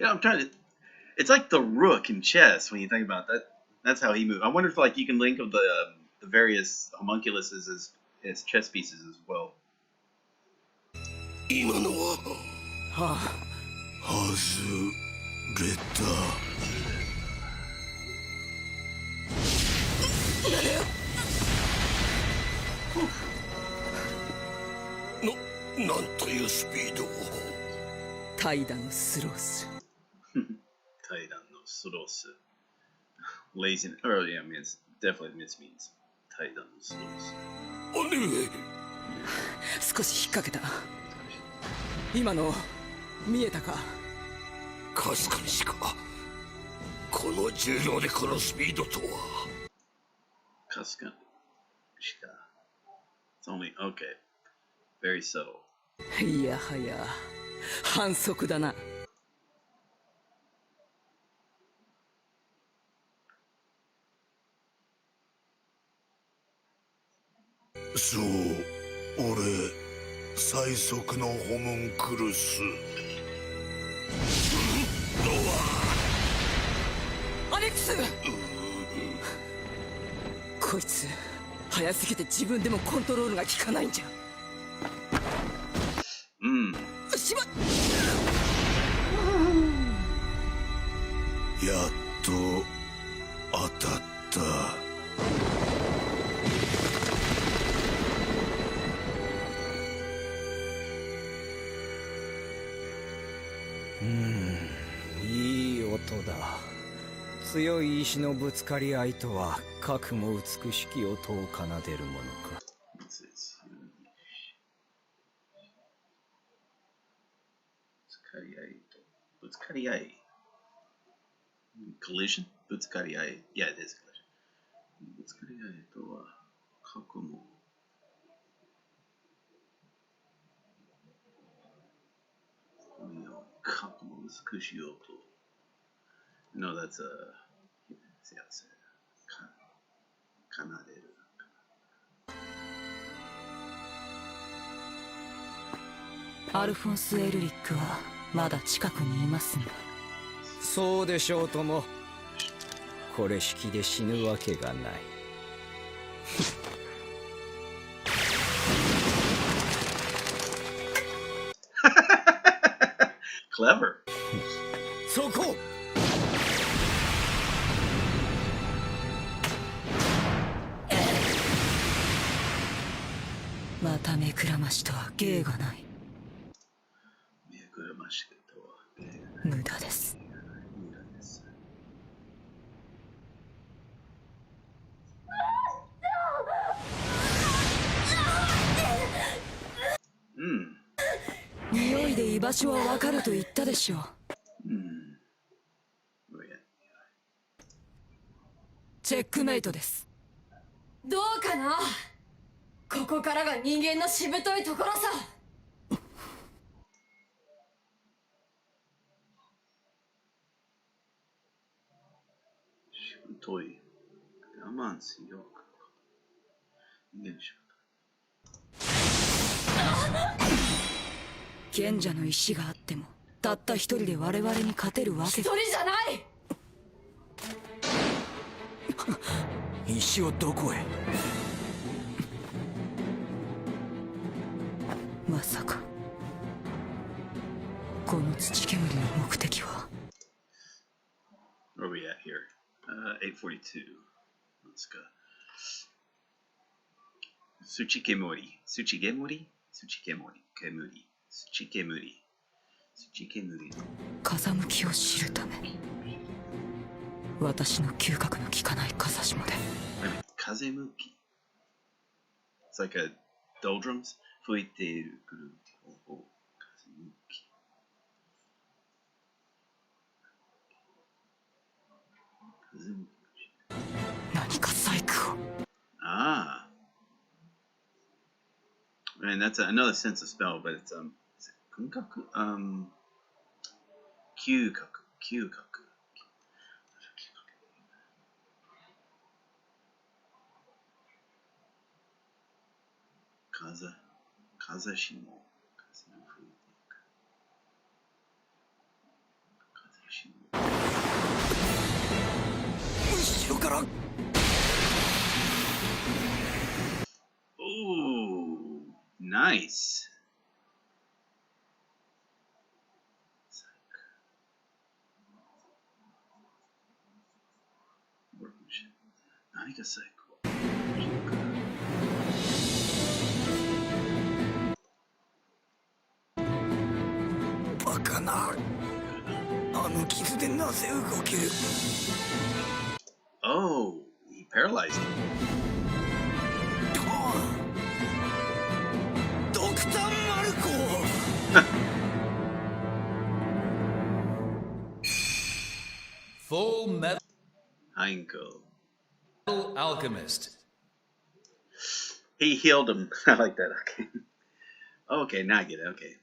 Yeah, I'm trying to. It's like the rook in chess when you think about that. That's how he moves. I wonder if like you can link of the various homunculuses as chess pieces as well. 今のは外れた。なんというスピードを。怠惰のスロース。怠惰のスロース。Lazy, or yeah, I mean, it's definitely mismeans. 怠惰のスロース。少し引っ掛けた。今の見えたか？かすかにしか。この重量でこのスピードとは。かすかにしか。It's only okay. Very subtle. いやはや反則だな。そう、俺最速のホムンクルス。アレックス！こいつ早すぎて自分でもコントロールが効かないんじゃ。しまっ。やっと当たった。いい音だ。強い意志のぶつかり合いとは、かくも美しき音を奏でるものか。ぶつかり合い。Collision? ぶつかり合い。Yeah, it is collision. ぶつかり合いとは、かくも。かくも美しい音。No, that's a. 奏でる。アルフォンス・エルリックはまだ近くにいますね。そうでしょうとも。これ式で死ぬわけがない。Clever. そこ。また目くらましとは芸がない。目くらましとは芸がない。無駄です。無駄です。匂いで居場所はわかると言ったでしょう。チェックメイトです。どうかな。ここからが人間のしぶといところさ。しぶとい。我慢しようか。人間し賢者の石があってもたった一人で我々に勝てるわけ。一人じゃない。石をどこへ。まさかこの土煙の目的は。 Where are we at here? 842. Let's go. Tsuchikemori. Tsuchikemori? Tsuchikemori. Kemuri. Tsuchikemuri. Tsuchikemuri. 風向きを知るために私の嗅覚の効かない風下で。Kazemuki. It's like a doldrums. 吹いているくる。Kazemuki. Kazemuki. 何か細工を。Ah. And that's another sense of spell, but it's is it kunkaku? Kyukaku. Kyukaku. Kazashimo. Kazashimo. 後ろから。Ooh, nice. Workmanship. 何が最高。バカな。あの傷でなぜ動ける。Oh, he paralyzed him. ドクター・マルコ。Fullmetal Heinkel. Alchemist. He healed him. I like that. Okay. Okay, now I get it. Okay.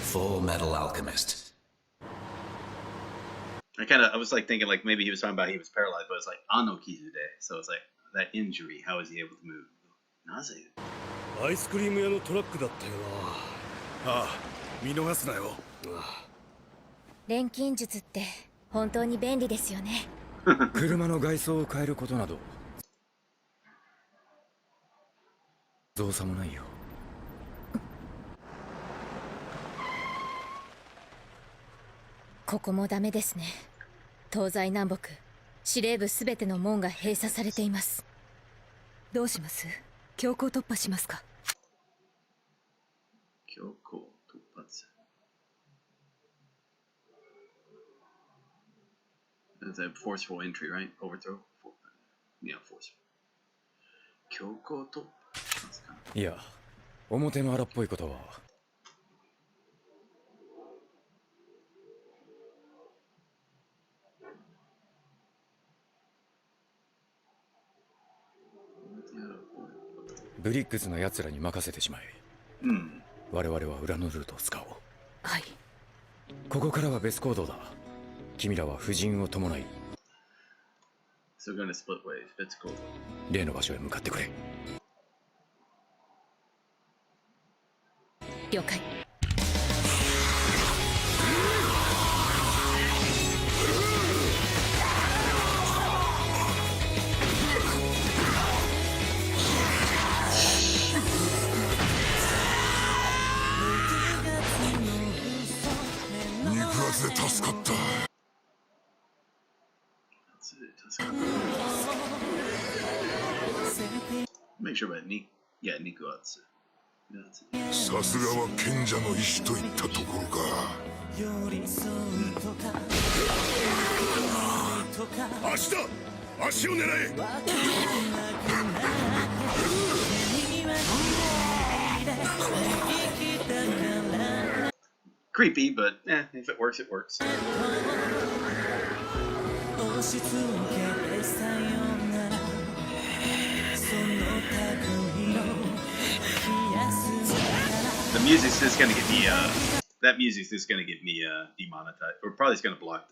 Fullmetal Alchemist. I was like thinking like maybe he was talking about he was paralyzed, but it's like Anokizude. So it's like that injury. How was he able to move? Naze. アイスクリーム屋のトラックだったよな。ああ、見逃すなよ。錬金術って本当に便利ですよね。車の外装を変えることなど造作もないよ。ここもダメですね。東西南北司令部すべての門が閉鎖されています。どうします？強行突破しますか？強行突発。That's a forceful entry, right? Overthrow? Yeah, forceful. 強行突破しますか？いや、表の荒っぽいことは。ブリックスの奴らに任せてしまえ。うん。我々は裏のルートを使おう。はい。ここからは別行動だ。君らは夫人を伴い。So we're gonna split ways. That's cool. 例の場所へ向かってくれ。了解。肉厚で助かった。Make sure about yeah, Nikuatsu. さすがは賢者の石といったところか。足だ、足を狙え。Creepy, but if it works, it works. The music's just gonna get me. That music's just gonna get me demonetized, or probably it's gonna block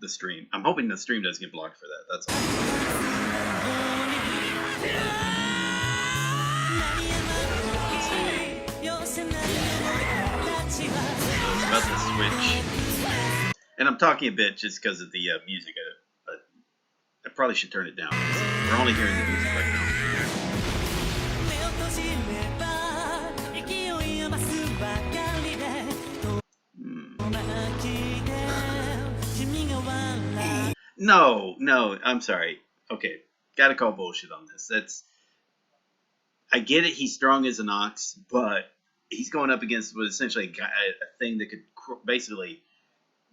the stream. I'm hoping the stream doesn't get blocked for that. That's all. About to switch, and I'm talking a bit just because of the music. I probably should turn it down. We're only hearing the music right now. No, I'm sorry. Okay, gotta call bullshit on this. I get it, he's strong as an ox, but he's going up against what essentially a thing that could basically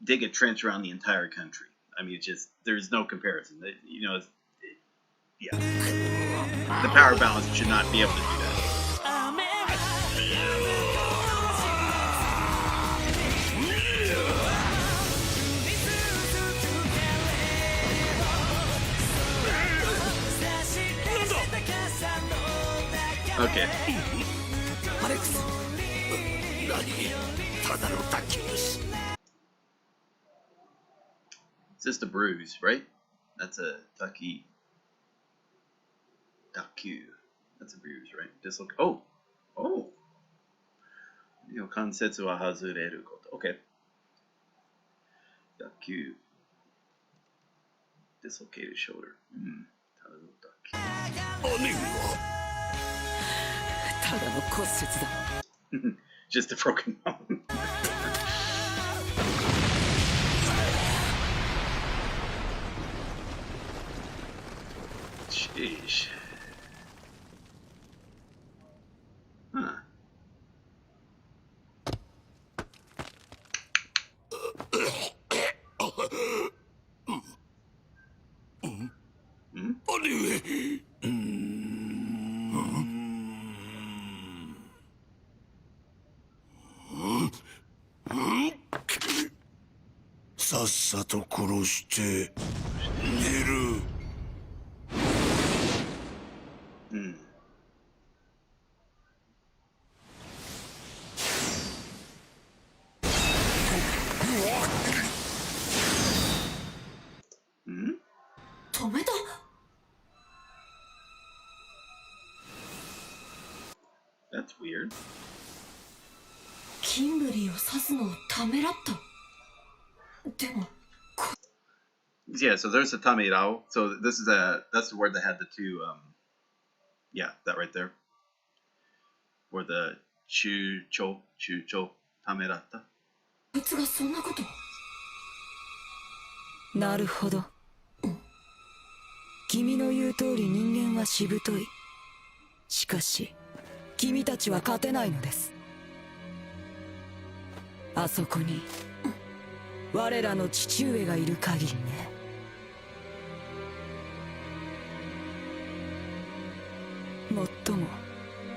dig a trench around the entire country. I mean, there's no comparison. Yeah. The power balance should not be able to do that. Okay. It's just a bruise, right? That's a Daku. That's a bruise, right? Oh. Kansetsu wa hazureru koto. Okay. Daku. Dislocated shoulder. Just a broken bone. Sheesh. Huh.さっさと殺して寝る。止めた。That's weird. キンブリーを刺すのをためらった。でも。Yeah, so there's the tamerao. So that's the word that had the two. Yeah, that right there. Or the chucho tamerata. あいつがそんなこと。なるほど。君の言う通り人間はしぶとい。しかし君たちは勝てないのです。あそこに我らの父上がいる限りね。もっとも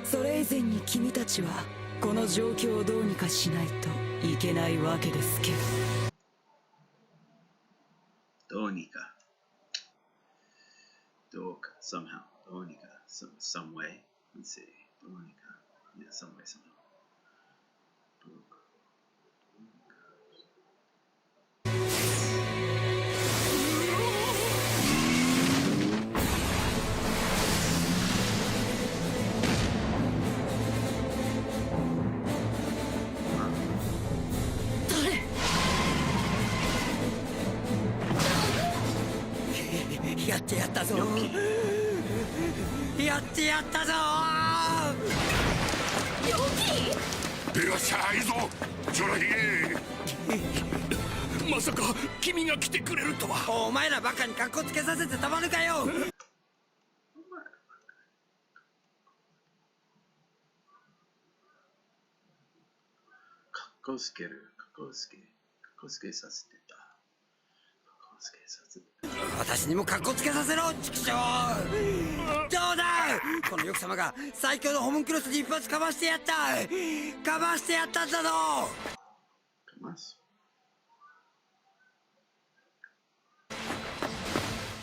それ以前に君たちはこの状況をどうにかしないといけないわけですけど。どうにか。どうか、somehow. どうにか、some way. Let's see. どうにか。Yeah, some way, somehow. どうか。やってやったぞ。やってやったぞ。よっしゃ、いいぞチョラヒゲ。まさか君が来てくれるとは。お前らバカに格好つけさせてたまるかよ。かっこつける、かっこつけさせてた。かっこつけさせてた。私にも格好つけさせろ、畜生。どうだ、このヨク様が最強のホムンクロスに一発かましてやった。かましてやったんだぞ。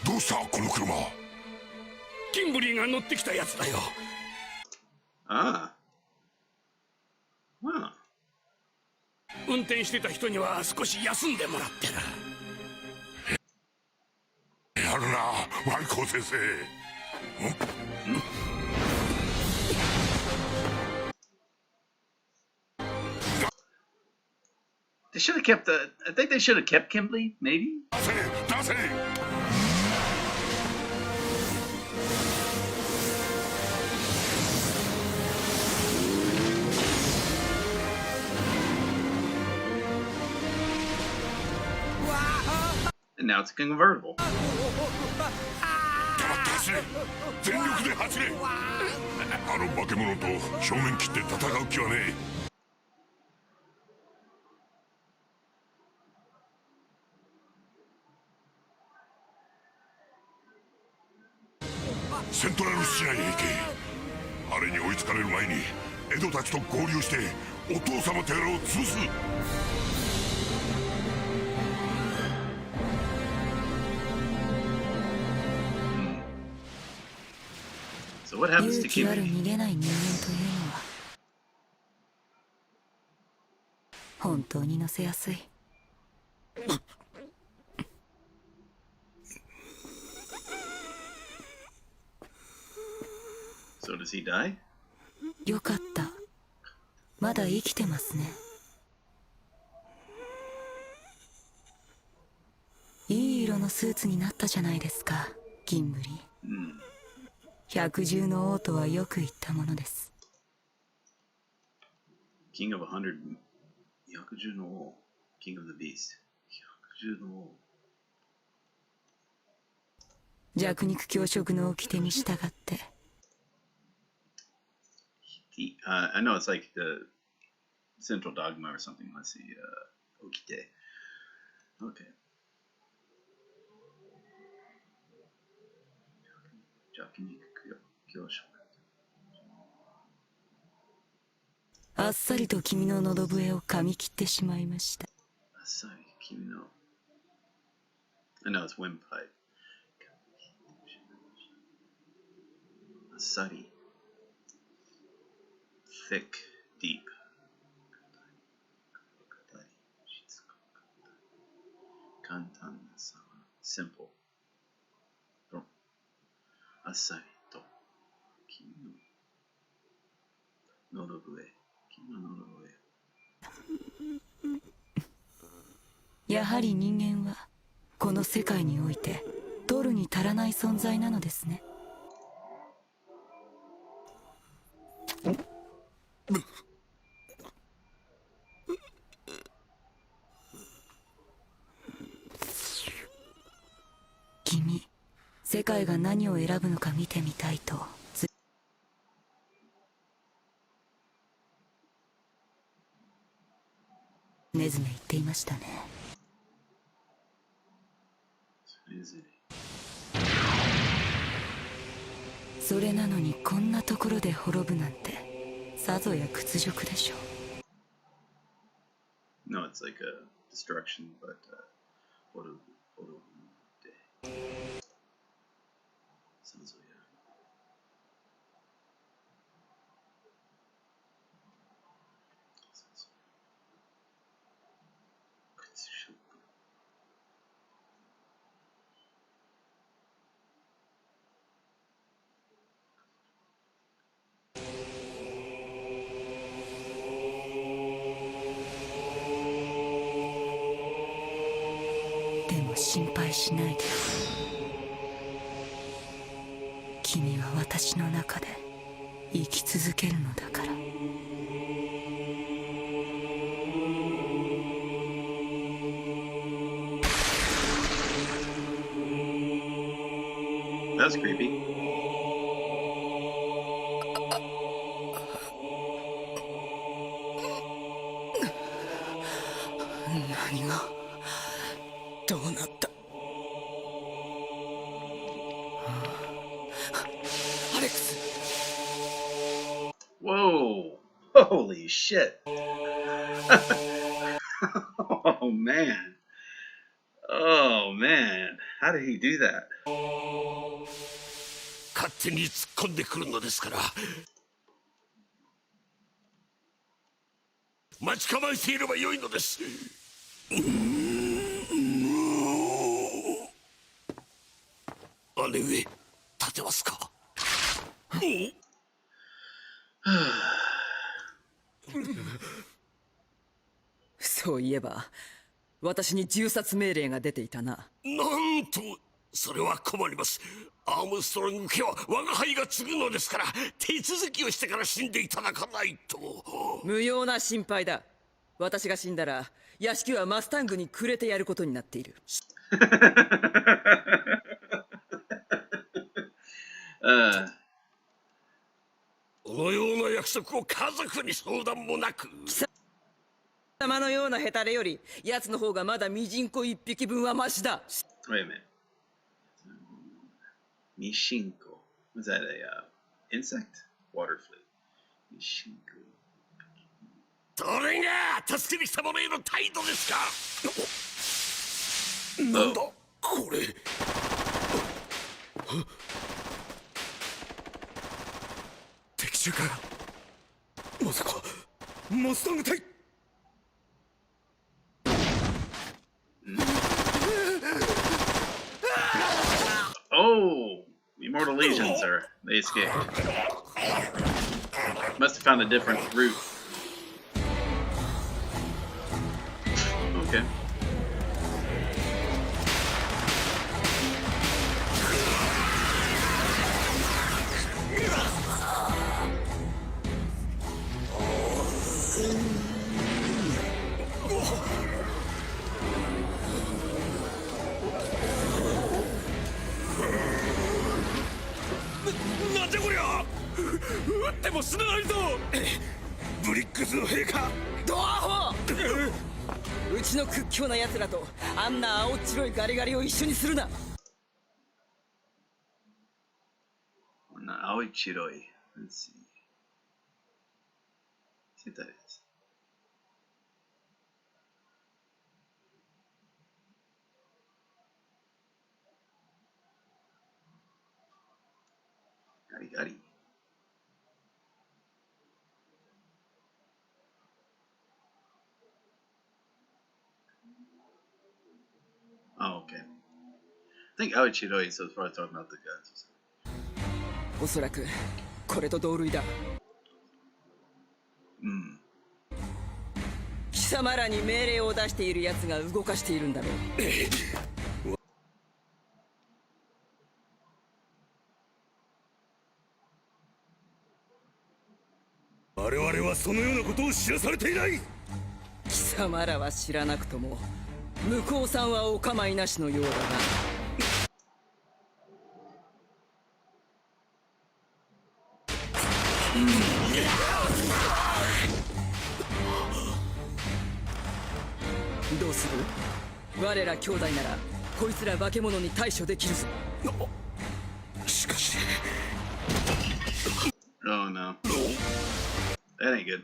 どうしたこの車。キンブリーが乗ってきたやつだよ。ああ。ああ。運転してた人には少し休んでもらってる。やるな、ワイコー先生。They should have kept the. I think they should have kept Kimberly, maybe. 出せ。And now it's a convertible. 全力で走れ。あの化け物と正面切って戦う気はねえ。セントラル市内へ行け。あれに追いつかれる前にエドたちと合流してお父様とやらを潰す。So what happens to 勇気ある Kimberly? 逃げない人間というのは本当に乗せやすい。So does he die? よかった。まだ生きてますね。いい色のスーツになったじゃないですか、キンブリー。百獣の王とはよく言ったものです。King of 100. 百獣の王 King of the Beast. 百獣の王。弱肉強食の掟に従って。I know it's like the central dogma or something. Let's see. Okite. Okay. 弱肉強食。あっさりと君の喉笛を噛み切ってしまいました。あっさり君の。I know it's windpipe. あっさり。thick, deep. 簡単なさ、simple. あっさりと君の喉笛、君の喉笛。やはり人間はこの世界において取るに足らない存在なのですね。君、世界が何を選ぶのか見てみたいと常々言っていましたね。それなのにこんなところで滅ぶなんてさぞや屈辱でしょう。No, it's like a destruction, but 滅ぶってさぞや。屈辱。でも心配しないで。私の中で生き続けるのだから。That's creepy. Whoa! Holy shit! Oh man! Oh man! How did he do that? 勝手に突っ込んでくるのですから待ち構えていればよいのです。姉上立てますか。そういえば私に銃殺命令が出ていたな。なんとそれは困ります。アームストロング家は我が輩が継ぐのですから手続きをしてから死んでいただかないと。無用な心配だ。私が死んだら屋敷はマスタングにくれてやることになっている。このような約束を家族に相談もなく。貴様のようなヘタレより奴の方がまだミジンコ一匹分はマシだ。Wait a minute. Mishinko. Was that a insect? Water flute. Mishinko. それが助けに来た者への態度ですか。なんだこれ。敵中か。まさかマスタング隊。Oh, Immortal Legions, sir. They escaped. Must have found a different route. Okay. Bricks ドアホうちの屈強な奴らとあんな青っ白いガリガリを一緒にするな。青い白い。Let's see. See what that is. Gari. Oh, okay. I think Aoichiroi is probably talking about the guns. おそらくこれと同類だ。貴様らに命令を出している奴が動かしているんだろう。我々はそのようなことを知らされていない。貴様らは知らなくとも向こうさんはお構いなしのようだな。どうする？我ら兄弟ならこいつら化け物に対処できるぞ。しかし。Oh no. That ain't good.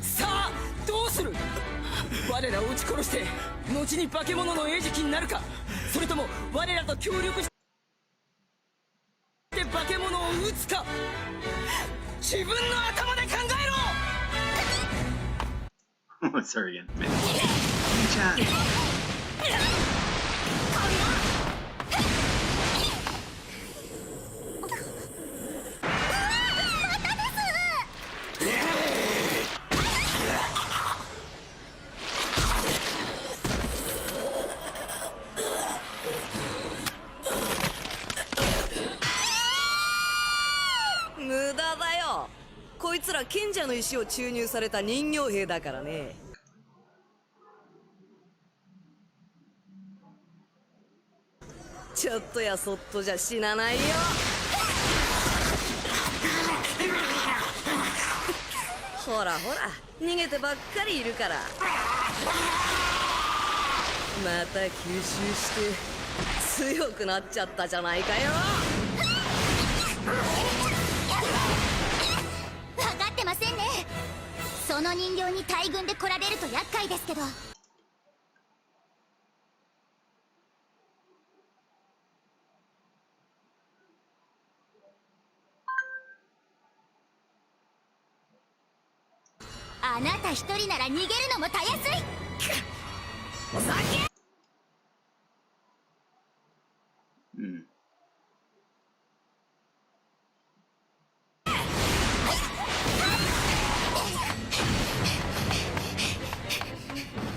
さあどうする？我らを撃ち殺して後に化け物の餌食になるか、それとも我らと協力して化け物を撃つか、自分の頭で考えろ。Sorry again. Chat.こいつら賢者の石を注入された人形兵だからね。ちょっとやそっとじゃ死なないよ。ほらほら逃げてばっかりいるから。また吸収して強くなっちゃったじゃないかよ。分かってませんね。その人形に大軍で来られると厄介ですけど。あなた一人なら逃げるのもたやすい。お酒。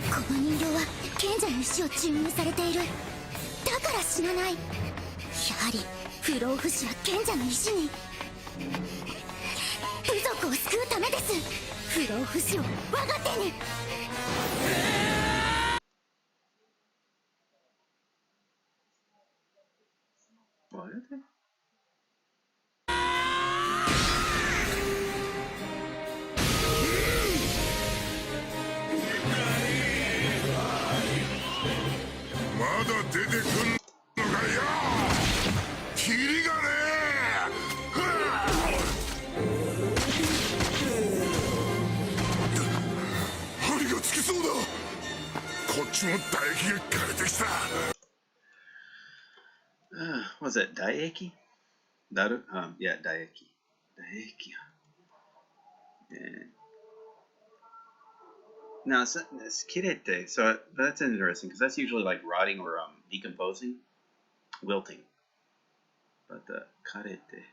この人形は賢者の石を注入されている。だから死なない。やはり不老不死は賢者の石に。部族を救うためです。不老不死を我が手に。まだ出てくんのかよ。キリがねえ。針がつきそうだ。こっちも唾液が枯れてきた。Was it 唾液? Daru? Yeah, 唾液。唾液。Now, kirete, so that's interesting because that's usually like rotting or decomposing, wilting. But karete.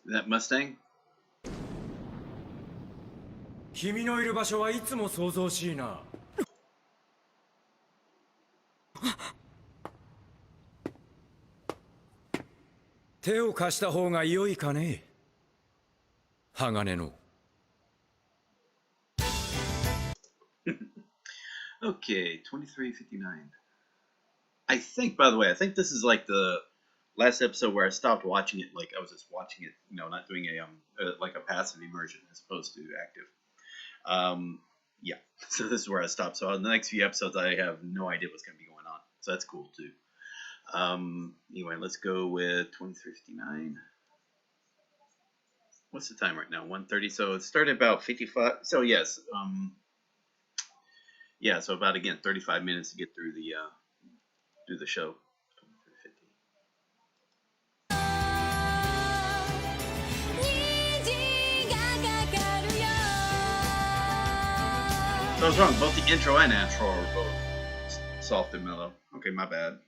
That Mustang? 君のいる場所はいつも想像しいな。手を貸した方が良いかね、鋼の。Okay, 23:59. I think, by the way, I think this is like the last episode where I stopped watching it. Like I was just watching it, you know, not doing like a passive immersion as opposed to active. Yeah. So this is where I stopped. So on the next few episodes, I have no idea what's going to be going on. So that's cool too. Anyway, let's go with 23:59. What's the time right now? 1:30. So it started about 55. So yes. Yeah. So about again 35 minutes to get through the show. 23:50. So I was wrong. Both the intro and outro are both soft and mellow. Okay, my bad.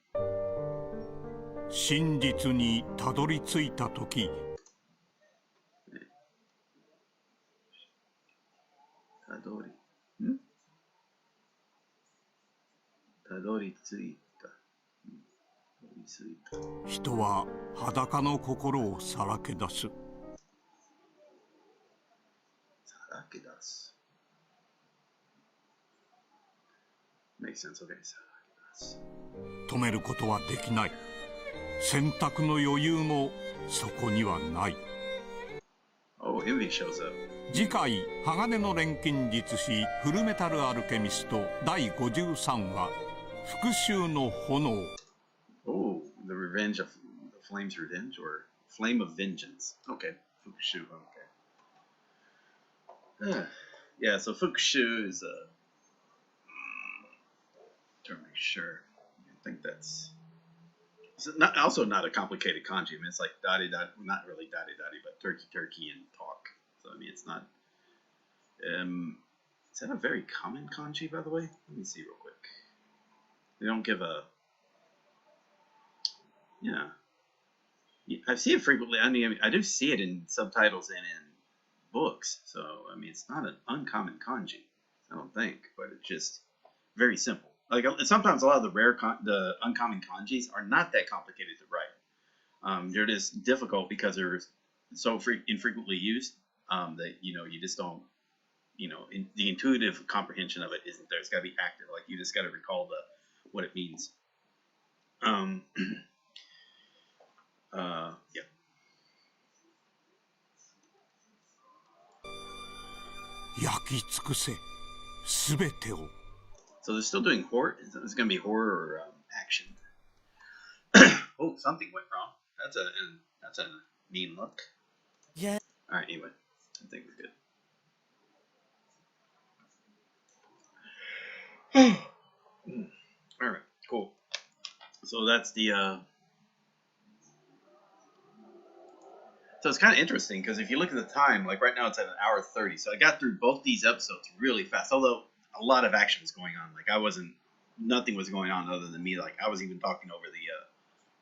真実にたどり着いたとき、たどり着いた。人は裸の心をさらけ出す。さらけ出す。Makes sense. Okay. さらけ出す。止めることはできない。選択の余裕もそこにはない。 Oh, Envy shows up. 次回鋼の錬金術師フルメタルアルケミスト第53話復讐の炎。 Oh, the revenge of the Flame's revenge or Flame of Vengeance. Okay, Fukushu. Okay. Yeah, so Fukushu is trying to make sure. I think that's not also not a complicated kanji. I mean, it's like dadi dadi, not really dadi dadi, but turkey turkey and talk. So I mean, it's not. Is that a very common kanji, by the way? Let me see real quick. They don't give a. Yeah. I see it frequently. I mean, I do see it in subtitles and in books. So I mean, it's not an uncommon kanji, I don't think, but it's just very simple. Like sometimes a lot of the the uncommon kanjis are not that complicated to write. They're just difficult because they're so infrequently used that you just don't, the intuitive comprehension of it isn't there. It's got to be active. Like you just got to recall what it means. Yeah. So they're still doing horror. It's going to be horror or action. Oh, something went wrong. That's a mean look. Yeah. All right. Anyway, I think we're good. All right. Cool. So that's the. So it's kind of interesting because if you look at the time, like right now it's at 1:30. So I got through both these episodes really fast. Although a lot of action was going on. Like nothing was going on other than me. Like I was even talking over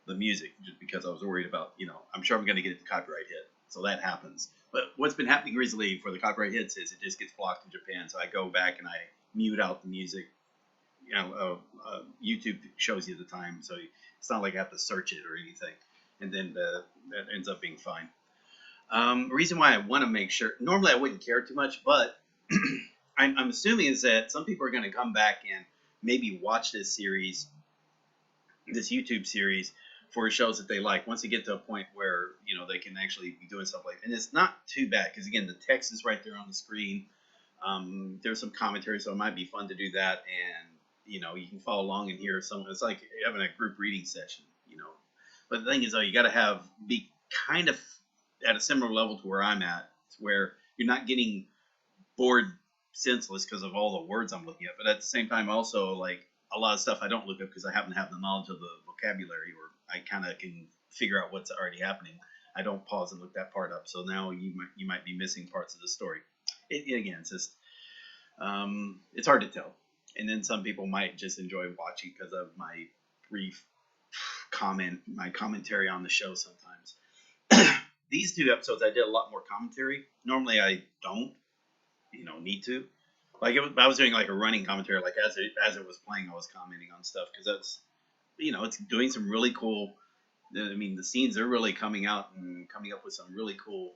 the music just because I was worried about, I'm sure I'm going to get the copyright hit. So that happens. But what's been happening recently for the copyright hits is it just gets blocked in Japan. So I go back and I mute out the music. YouTube shows you the time. So it's not like I have to search it or anything. And then that ends up being fine. Reason why I want to make sure, normally I wouldn't care too much, but I'm assuming is that some people are going to come back and maybe watch this series, this YouTube series, for shows that they like. Once they get to a point where they can actually be doing stuff like, and it's not too bad because again the text is right there on the screen. There's some commentary, so it might be fun to do that, and you can follow along and hear some. It's like having a group reading session, But the thing is, though, you got to be kind of at a similar level to where I'm at, where you're not getting bored senseless because of all the words I'm looking at. But at the same time, also, like, a lot of stuff I don't look up because I happen to have the knowledge of the vocabulary, or I kind of can figure out what's already happening. I don't pause and look that part up. So now you might be missing parts of the story. Again, it's just, it's hard to tell. And then some people might just enjoy watching because of my brief my commentary on the show sometimes. These two episodes I did a lot more commentary. Normally I don't need to, like I was doing like a running commentary, like as it was playing I was commenting on stuff because that's it's doing some really cool, I mean the scenes are really coming out and coming up with some really cool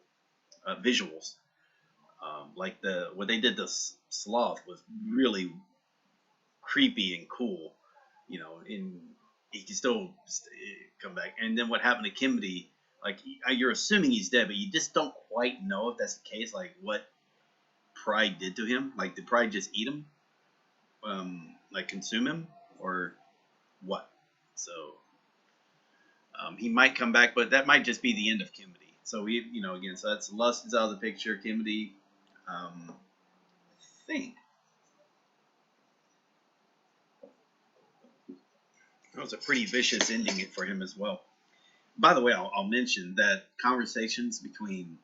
visuals, like what they did to Sloth was really creepy and cool, and he can still come back. And then what happened to Kimberly, like you're assuming he's dead, but you just don't quite know if that's the case. Like what Pride did to him, like did Pride just eat him, like consume him, or what? So he might come back, but that might just be the end of Kimberly. So we, again, so that's Lust is out of the picture. Kimberly, I think. That was a pretty vicious ending for him as well. By the way, I'll mention that conversations between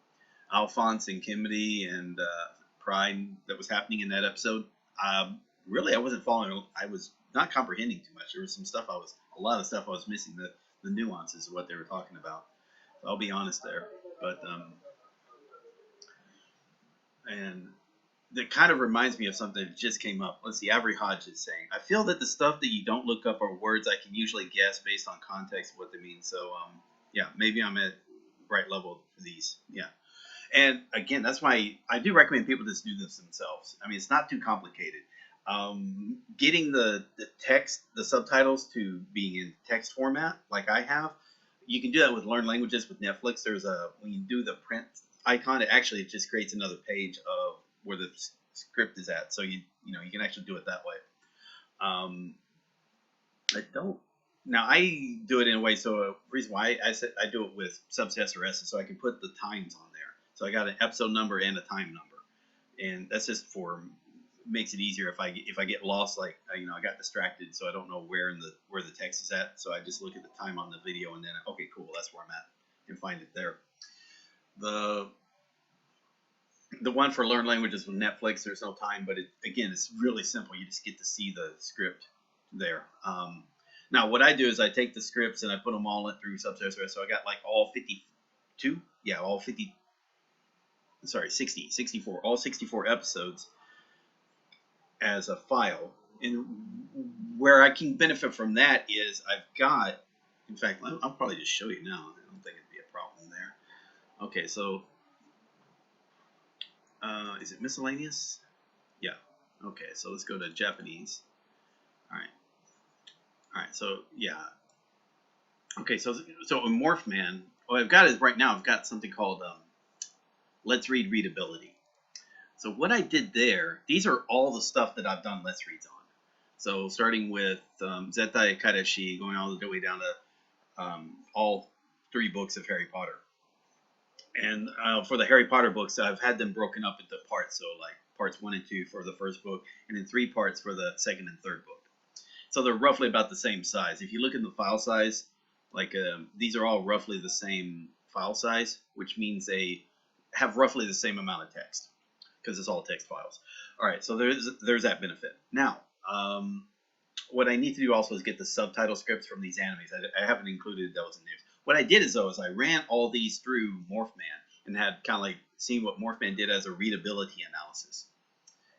Alphonse and Kimberly and Pride that was happening in that episode, really I wasn't following. I was not comprehending too much. There was some stuff a lot of stuff I was missing, the nuances of what they were talking about. So I'll be honest there. But and that kind of reminds me of something that just came up. Let's see, Avery Hodge is saying, I feel that the stuff that you don't look up are words I can usually guess based on context of what they mean. So, yeah, maybe I'm at the right level for these. Yeah. And again, that's why I do recommend people just do this themselves. I mean, it's not too complicated. Getting the text, the subtitles to being in text format, like I have, you can do that with Learn Languages with Netflix. There's a, when you do the print icon, it just creates another page of where the script is at. So you can actually do it that way. Now I do it in a way, so a reason why I said I do it with subsets or S's, so I can put the times on there. So I got an episode number and a time number, and that's just makes it easier if I get lost, like I got distracted, so I don't know where the text is at. So I just look at the time on the video, and then okay, cool, that's where I'm at, and find it there. The one for Learn Languages with Netflix, there's no time, but it's really simple. You just get to see the script there. Now what I do is I take the scripts and I put them all in through subsets. So I got like all 64, all 64 episodes as a file. And where I can benefit from that is I've got, in fact, I'll probably just show you now. I don't think it'd be a problem there. Okay, so is it miscellaneous? Yeah. Okay, so let's go to Japanese. All right, so yeah. Okay, so in Morphman, what I've got is right now I've got something called Let's Read Readability. So what I did there, these are all the stuff that I've done Let's Reads on. So starting with Zettai Kareshi, going all the way down to all 3 books of Harry Potter. And for the Harry Potter books, I've had them broken up into parts. So like parts 1 and 2 for the first book, and then 3 parts for the second and third book. So they're roughly about the same size. If you look at the file size, like these are all roughly the same file size, which means they have roughly the same amount of text because it's all text files. All right, so there's that benefit. Now, what I need to do also is get the subtitle scripts from these animes. I haven't included those in there. What I did is I ran all these through Morphman and had kind of like seen what Morphman did as a readability analysis.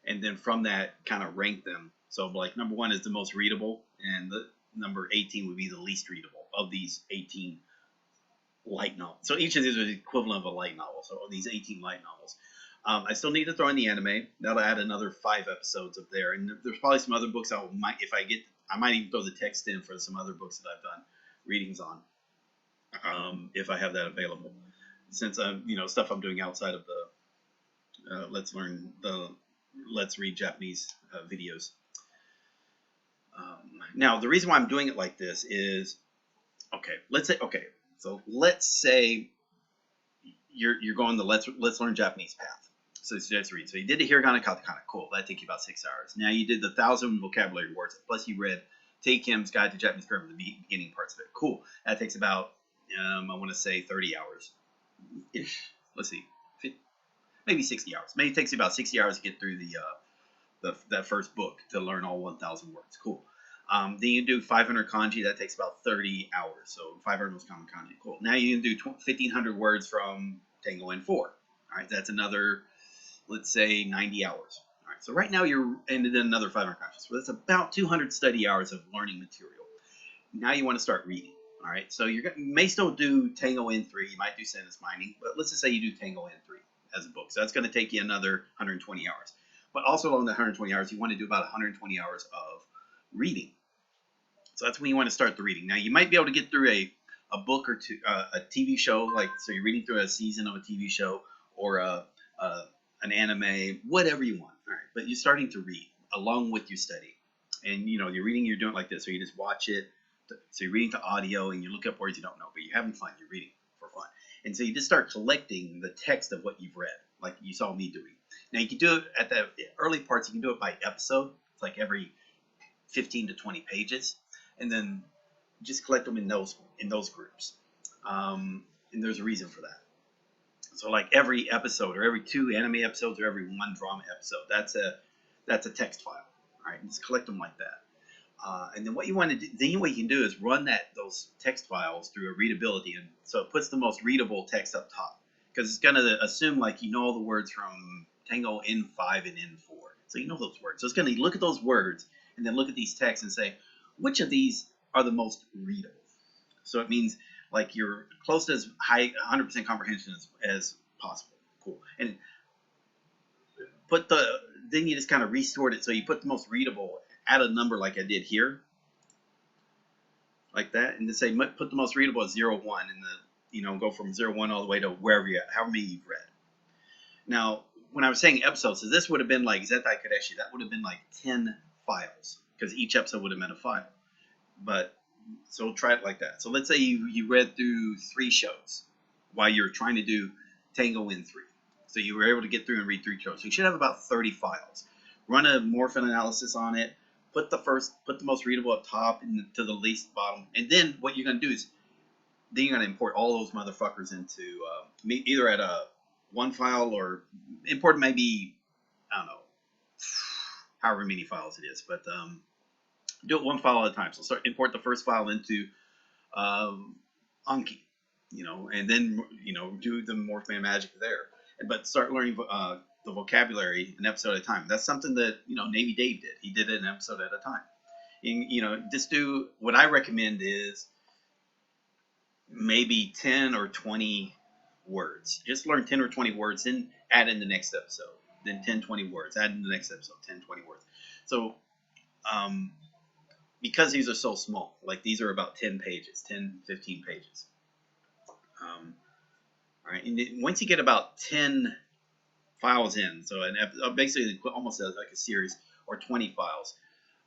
And then from that, kind of ranked them. So like number 1 is the most readable, and the number 18 would be the least readable of these 18 light novels. So each of these is the equivalent of a light novel. So these 18 light novels. I still need to throw in the anime. That'll add another 5 episodes of there. And there's probably some other books I might even throw the text in for some other books that I've done readings on, if I have that available. Since stuff I'm doing outside of the Let's Read Japanese videos. Now the reason why I'm doing it like this is, let's say you're going the Let's Learn Japanese path. So let's read. So you did the hiragana katakana. Cool. That took you about 6 hours. Now you did the 1,000 vocabulary words. Plus you read Taekim's Guide to Japanese Grammar, the beginning parts of it. Cool. That takes about I want to say 30 hours ish. Let's see, maybe 60 hours. Maybe it takes you about 60 hours to get through that first book to learn all 1,000 words. Cool. Then you do 500 kanji. That takes about 30 hours. So 500 most common kanji. Cool. Now you can do 1,500 words from Tango N4. All right, that's another, let's say, 90 hours. All right, so right now and then another 500 kanji. So that's about 200 study hours of learning material. Now you want to start reading. All right, so you may still do Tango N3. You might do sentence mining, but let's just say you do Tango N3 as a book. So that's going to take you another 120 hours. But also along the 120 hours, you want to do about 120 hours of reading. So that's when you want to start the reading. Now you might be able to get through a book or two, a TV show, so you're reading through a season of a TV show or an anime, whatever you want. All right, but you're starting to read along with your study, and you're reading. You're doing it like this, so you just watch it. So you're reading to audio, and you look up words you don't know, but you're having fun. You're reading for fun, and so you just start collecting the text of what you've read, like you saw me doing. Now you can do it at the early parts. You can do it by episode. It's like every 15 to 20 pages, and then just collect them in those groups. And there's a reason for that. So like every episode, or every 2 anime episodes, or every 1 drama episode, that's a text file. All right, and just collect them like that. And then what you want to do, then what you can do is run those text files through a readability, and so it puts the most readable text up top, because it's going to assume like you know all the words from Tango N5 and N4, so you know those words. So it's going to look at those words and then look at these texts and say, which of these are the most readable? So it means like you're close to as high 100% comprehension as possible. Cool. And then you just kind of restored it, so you put the most readable at a number like I did here. like that, and then say put the most readable at 0-1, and go from 0-1 all the way to wherever you're at, however many you've read. Now, when I was saying episodes, so this would have been like Zettai Kodeshi, that would have been like 10 files, because each episode would have been a file. But so try it like that. So let's say you read through 3 shows while you're trying to do Tango in 3. So you were able to get through and read 3 shows. So you should have about 30 files. Run a morphin analysis on it. Put the most readable up top and to the least bottom. And then what you're gonna do is then you're gonna import all those motherfuckers into either at a one file or import maybe, I don't know, however many files it is, but do it one file at a time. So import the first file into Anki, and then do the Morphman magic there. But start learning the vocabulary an episode at a time. That's something that Navy Dave did. He did it an episode at a time. And just do what I recommend is maybe 10 or 20 words. Just learn 10 or 20 words, then add in the next episode. Then 10, 20 words, add in the next episode, 10, 20 words. So because these are so small, like these are about 10 pages, 10, 15 pages. All right, and once you get about 10 files in, so basically almost like a series, or 20 files,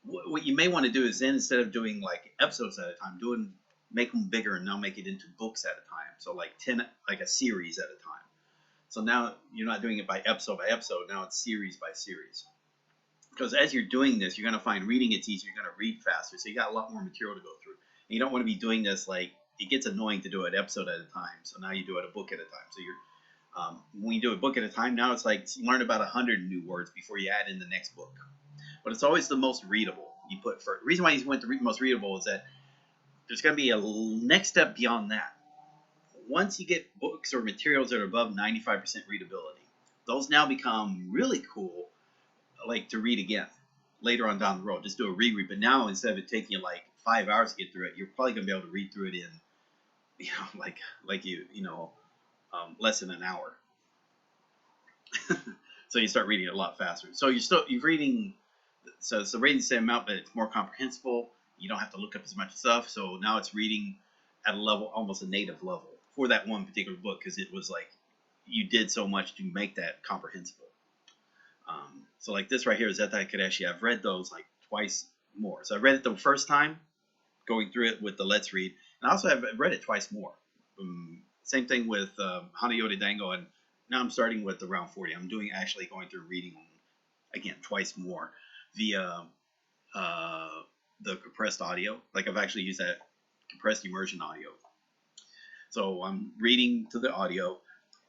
what you may want to do is then, instead of doing like episodes at a time, make them bigger and now make it into books at a time. So like 10, like a series at a time. So now you're not doing it by episode, now it's series by series. Because as you're doing this, you're going to find reading it's easier, you're going to read faster, so you got a lot more material to go through. And you don't want to be doing this like, it gets annoying to do it episode at a time, so now you do it a book at a time. So you're when you do a book at a time, now it's like learn about 100 new words before you add in the next book. But it's always the most readable you put first. The reason why you went to most readable is that there's going to be a next step beyond that. Once you get books or materials that are above 95% readability, those now become really cool, like to read again later on down the road. Just do a reread. But now, instead of it taking you like 5 hours to get through it, you're probably going to be able to read through it in, less than an hour. So you start reading it a lot faster. So you're reading, so it's reading the same amount, but it's more comprehensible. You don't have to look up as much stuff. So now it's reading at a level, almost a native level for that one particular book, because it was like you did so much to make that comprehensible. So like this right here is Zettai Kodeshi. I've read those like twice more. So I read it the first time, going through it with the Let's Read, and I also have read it twice more. Same thing with Hanayori Dango, and now I'm starting with the Round 40. I'm actually going through reading them again twice more via the compressed audio. Like I've actually used that compressed immersion audio. So I'm reading to the audio,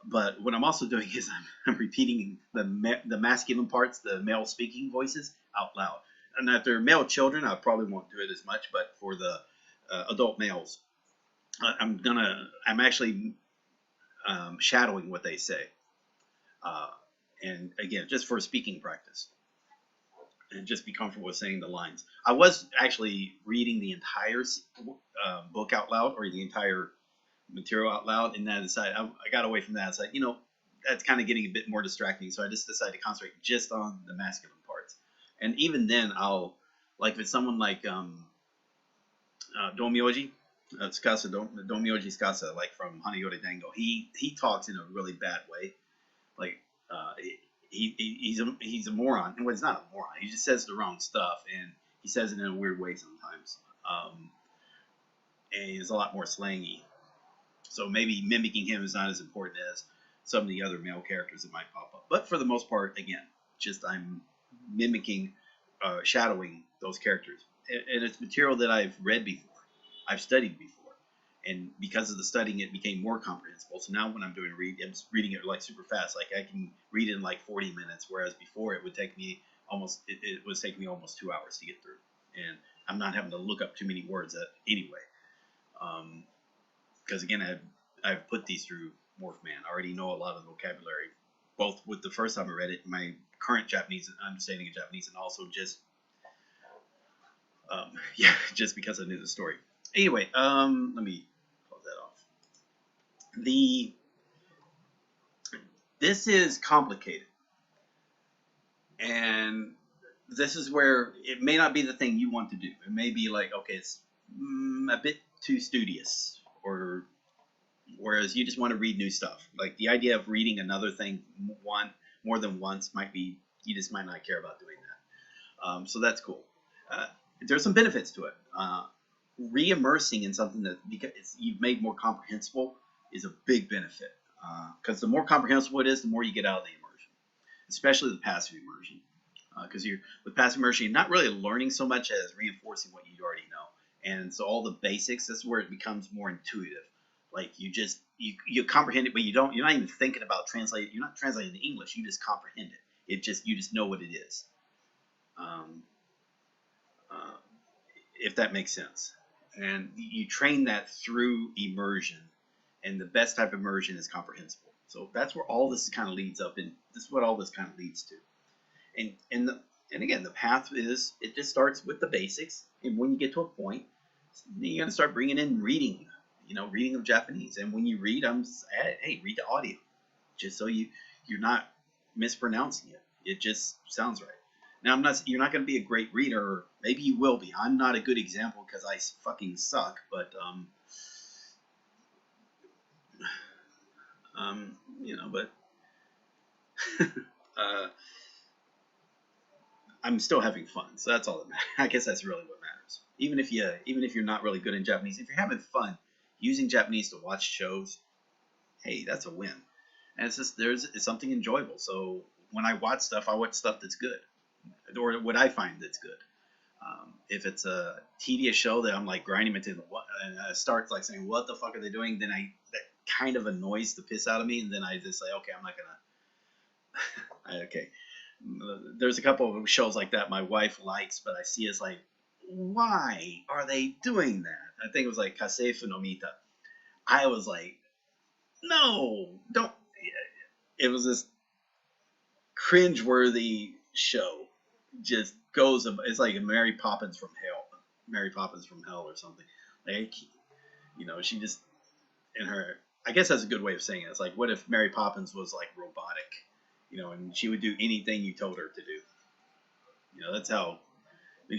but what I'm also doing is I'm repeating the masculine parts, the male speaking voices out loud. And if they're male children, I probably won't do it as much, but for the adult males, I'm actually shadowing what they say. And again, just for speaking practice. And just be comfortable with saying the lines. I was actually reading the entire book out loud, or the entire material out loud, and then I decided I got away from that. It's like, that's kind of getting a bit more distracting, so I just decided to concentrate just on the masculine parts. And even then, if it's someone like Domyoji Tsukasa, Domyoji Tsukasa, like from Hanayori Dango, he talks in a really bad way. Like he's a moron. Well, he's not a moron. He just says the wrong stuff, and he says it in a weird way sometimes. And he's a lot more slangy. So maybe mimicking him is not as important as some of the other male characters that might pop up. But for the most part, again, just I'm mimicking, shadowing those characters. And it's material that I've read before, I've studied before. And because of the studying, it became more comprehensible. So now when I'm doing I'm reading it like super fast. Like I can read it in like 40 minutes, whereas before it would take me almost 2 hours to get through. And I'm not having to look up too many words anyway. Because again, I've put these through Morphman. I already know a lot of the vocabulary, both with the first time I read it, my current Japanese understanding of Japanese, and also just just because I knew the story. Anyway, let me close that off. This is complicated, and this is where it may not be the thing you want to do. It may be like, okay, it's a bit too studious, or whereas you just want to read new stuff. Like the idea of reading another thing more than once might be, you just might not care about doing that. So that's cool. There's some benefits to it. Re-immersing in something that because you've made more comprehensible is a big benefit. Because the more comprehensible it is, the more you get out of the immersion, especially the passive immersion. Because with passive immersion, you're not really learning so much as reinforcing what you already know. And so all the basics, that's where it becomes more intuitive. Like you comprehend it, but you're not even thinking about translating. You're not translating to English. You just comprehend it. You just know what it is. If that makes sense. And you train that through immersion, and the best type of immersion is comprehensible. So that's where all this kind of leads up, and this is what all this kind of leads to. And again, the path is, it just starts with the basics, and when you get to a point, you're gonna start bringing in reading, reading of Japanese. And when you read, hey, read the audio, just so you're not mispronouncing it. It just sounds right. Now, you're not going to be a great reader, or maybe you will be. I'm not a good example because I fucking suck, but, but I'm still having fun, so that's all that matters. I guess that's really what matters. Even if you're not really good in Japanese, if you're having fun using Japanese to watch shows, hey, that's a win. And it's something enjoyable. So when I watch stuff that's good, or what I find that's good. If it's a tedious show that I'm like grinding into, and I start like saying, what the fuck are they doing? Then that kind of annoys the piss out of me, and then I just say, okay, I'm not gonna. Okay, there's a couple of shows like that my wife likes, but I see it's like, why are they doing that? I think it was like Kasefu no Mita. I was like, no, don't. It was this cringeworthy show. Just goes, it's like a Mary Poppins from Hell or something. Like, she just, I guess that's a good way of saying it. It's like, what if Mary Poppins was like robotic, and she would do anything you told her to do. That's how,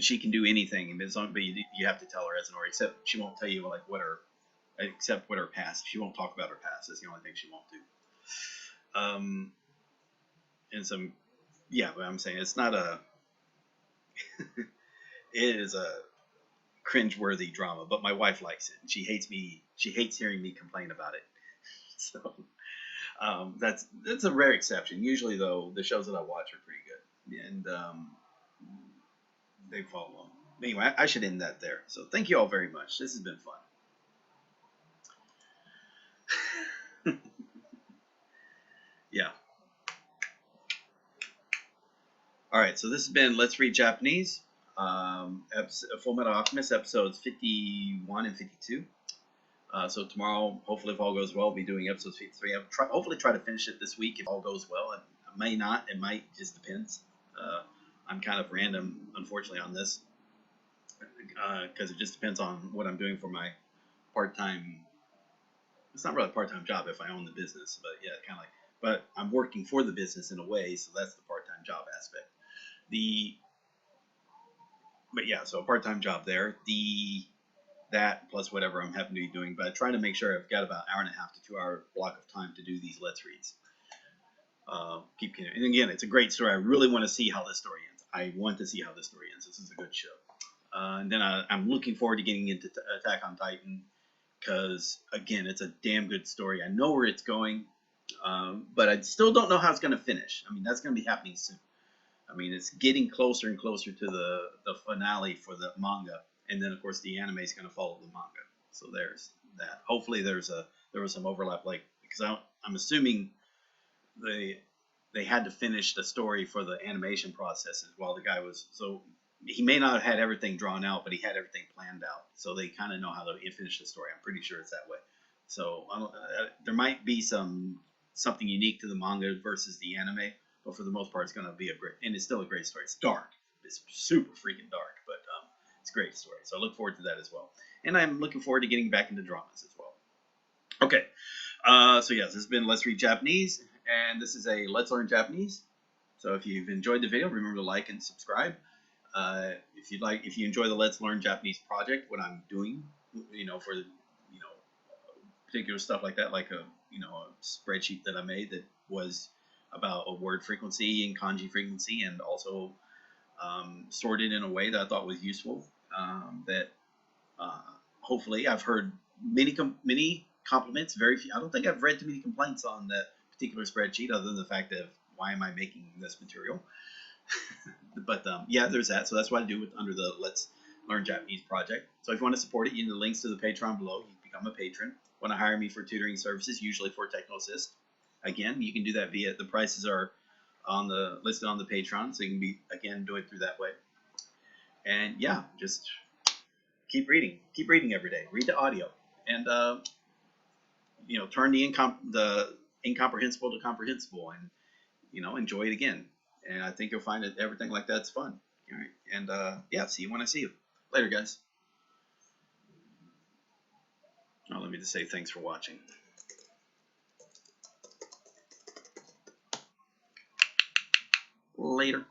she can do anything, but you have to tell her as an order, except she won't tell you like what her past. She won't talk about her past. That's the only thing she won't do. And some, yeah, but I'm saying it's not a. It is a cringeworthy drama, but my wife likes it. And she hates hearing me complain about it. So that's a rare exception. Usually, though, the shows that I watch are pretty good, and they follow along. Anyway, I should end that there. So thank you all very much. This has been fun. Yeah. All right, so this has been Let's Read Japanese, Fullmetal Alchemist, episodes 51 and 52. So tomorrow, hopefully if all goes well, we'll be doing episodes 53. I'll hopefully try to finish it this week if all goes well. I may not, it might, just depends. I'm kind of random, unfortunately, on this, because it just depends on what I'm doing for my part-time, it's not really a part-time job if I own the business, but yeah, kind of like, but I'm working for the business in a way, so that's the part-time job aspect. But yeah, so a part-time job there. That plus whatever I'm happen to be doing, but I try to make sure I've got about an hour and a half to 2 hour block of time to do these Let's Reads. And again, it's a great story. I really want to see how this story ends. I want to see how this story ends. This is a good show. And then I'm looking forward to getting into Attack on Titan, because again, it's a damn good story. I know where it's going, but I still don't know how it's going to finish. I mean, that's going to be happening soon. I mean, it's getting closer and closer to the finale for the manga, and then of course the anime is going to follow the manga. So there's that. Hopefully there was some overlap, like, because I'm assuming they had to finish the story for the animation processes while the guy was, so he may not have had everything drawn out, but he had everything planned out. So they kind of know how to finish the story. I'm pretty sure it's that way. So there might be something unique to the manga versus the anime. But for the most part, it's going to be and it's still a great story. It's dark. It's super freaking dark, but it's a great story. So I look forward to that as well. And I'm looking forward to getting back into dramas as well. Okay. So yes, this has been Let's Read Japanese, and this is a Let's Learn Japanese. So if you've enjoyed the video, remember to like and subscribe. if you enjoy the Let's Learn Japanese project, what I'm doing, for particular stuff like that, like a spreadsheet that I made that was about a word frequency and kanji frequency, and also sorted in a way that I thought was useful. That hopefully I've heard many compliments, very few. I don't think I've read too many complaints on that particular spreadsheet, other than the fact of why am I making this material. But yeah, there's that. So that's what I do under the Let's Learn Japanese project. So if you want to support it, you can the links to the Patreon below. You can become a patron. Want to hire me for tutoring services, usually for techno assist. Again, you can do that via the prices are listed on the Patreon, so you can do it through that way. And yeah, just keep reading every day. Read the audio, and turn the incomprehensible to comprehensible, and enjoy it again. And I think you'll find that everything like that's fun. All right, and yeah, see you when I see you. Later, guys. Oh, let me just say thanks for watching. Later.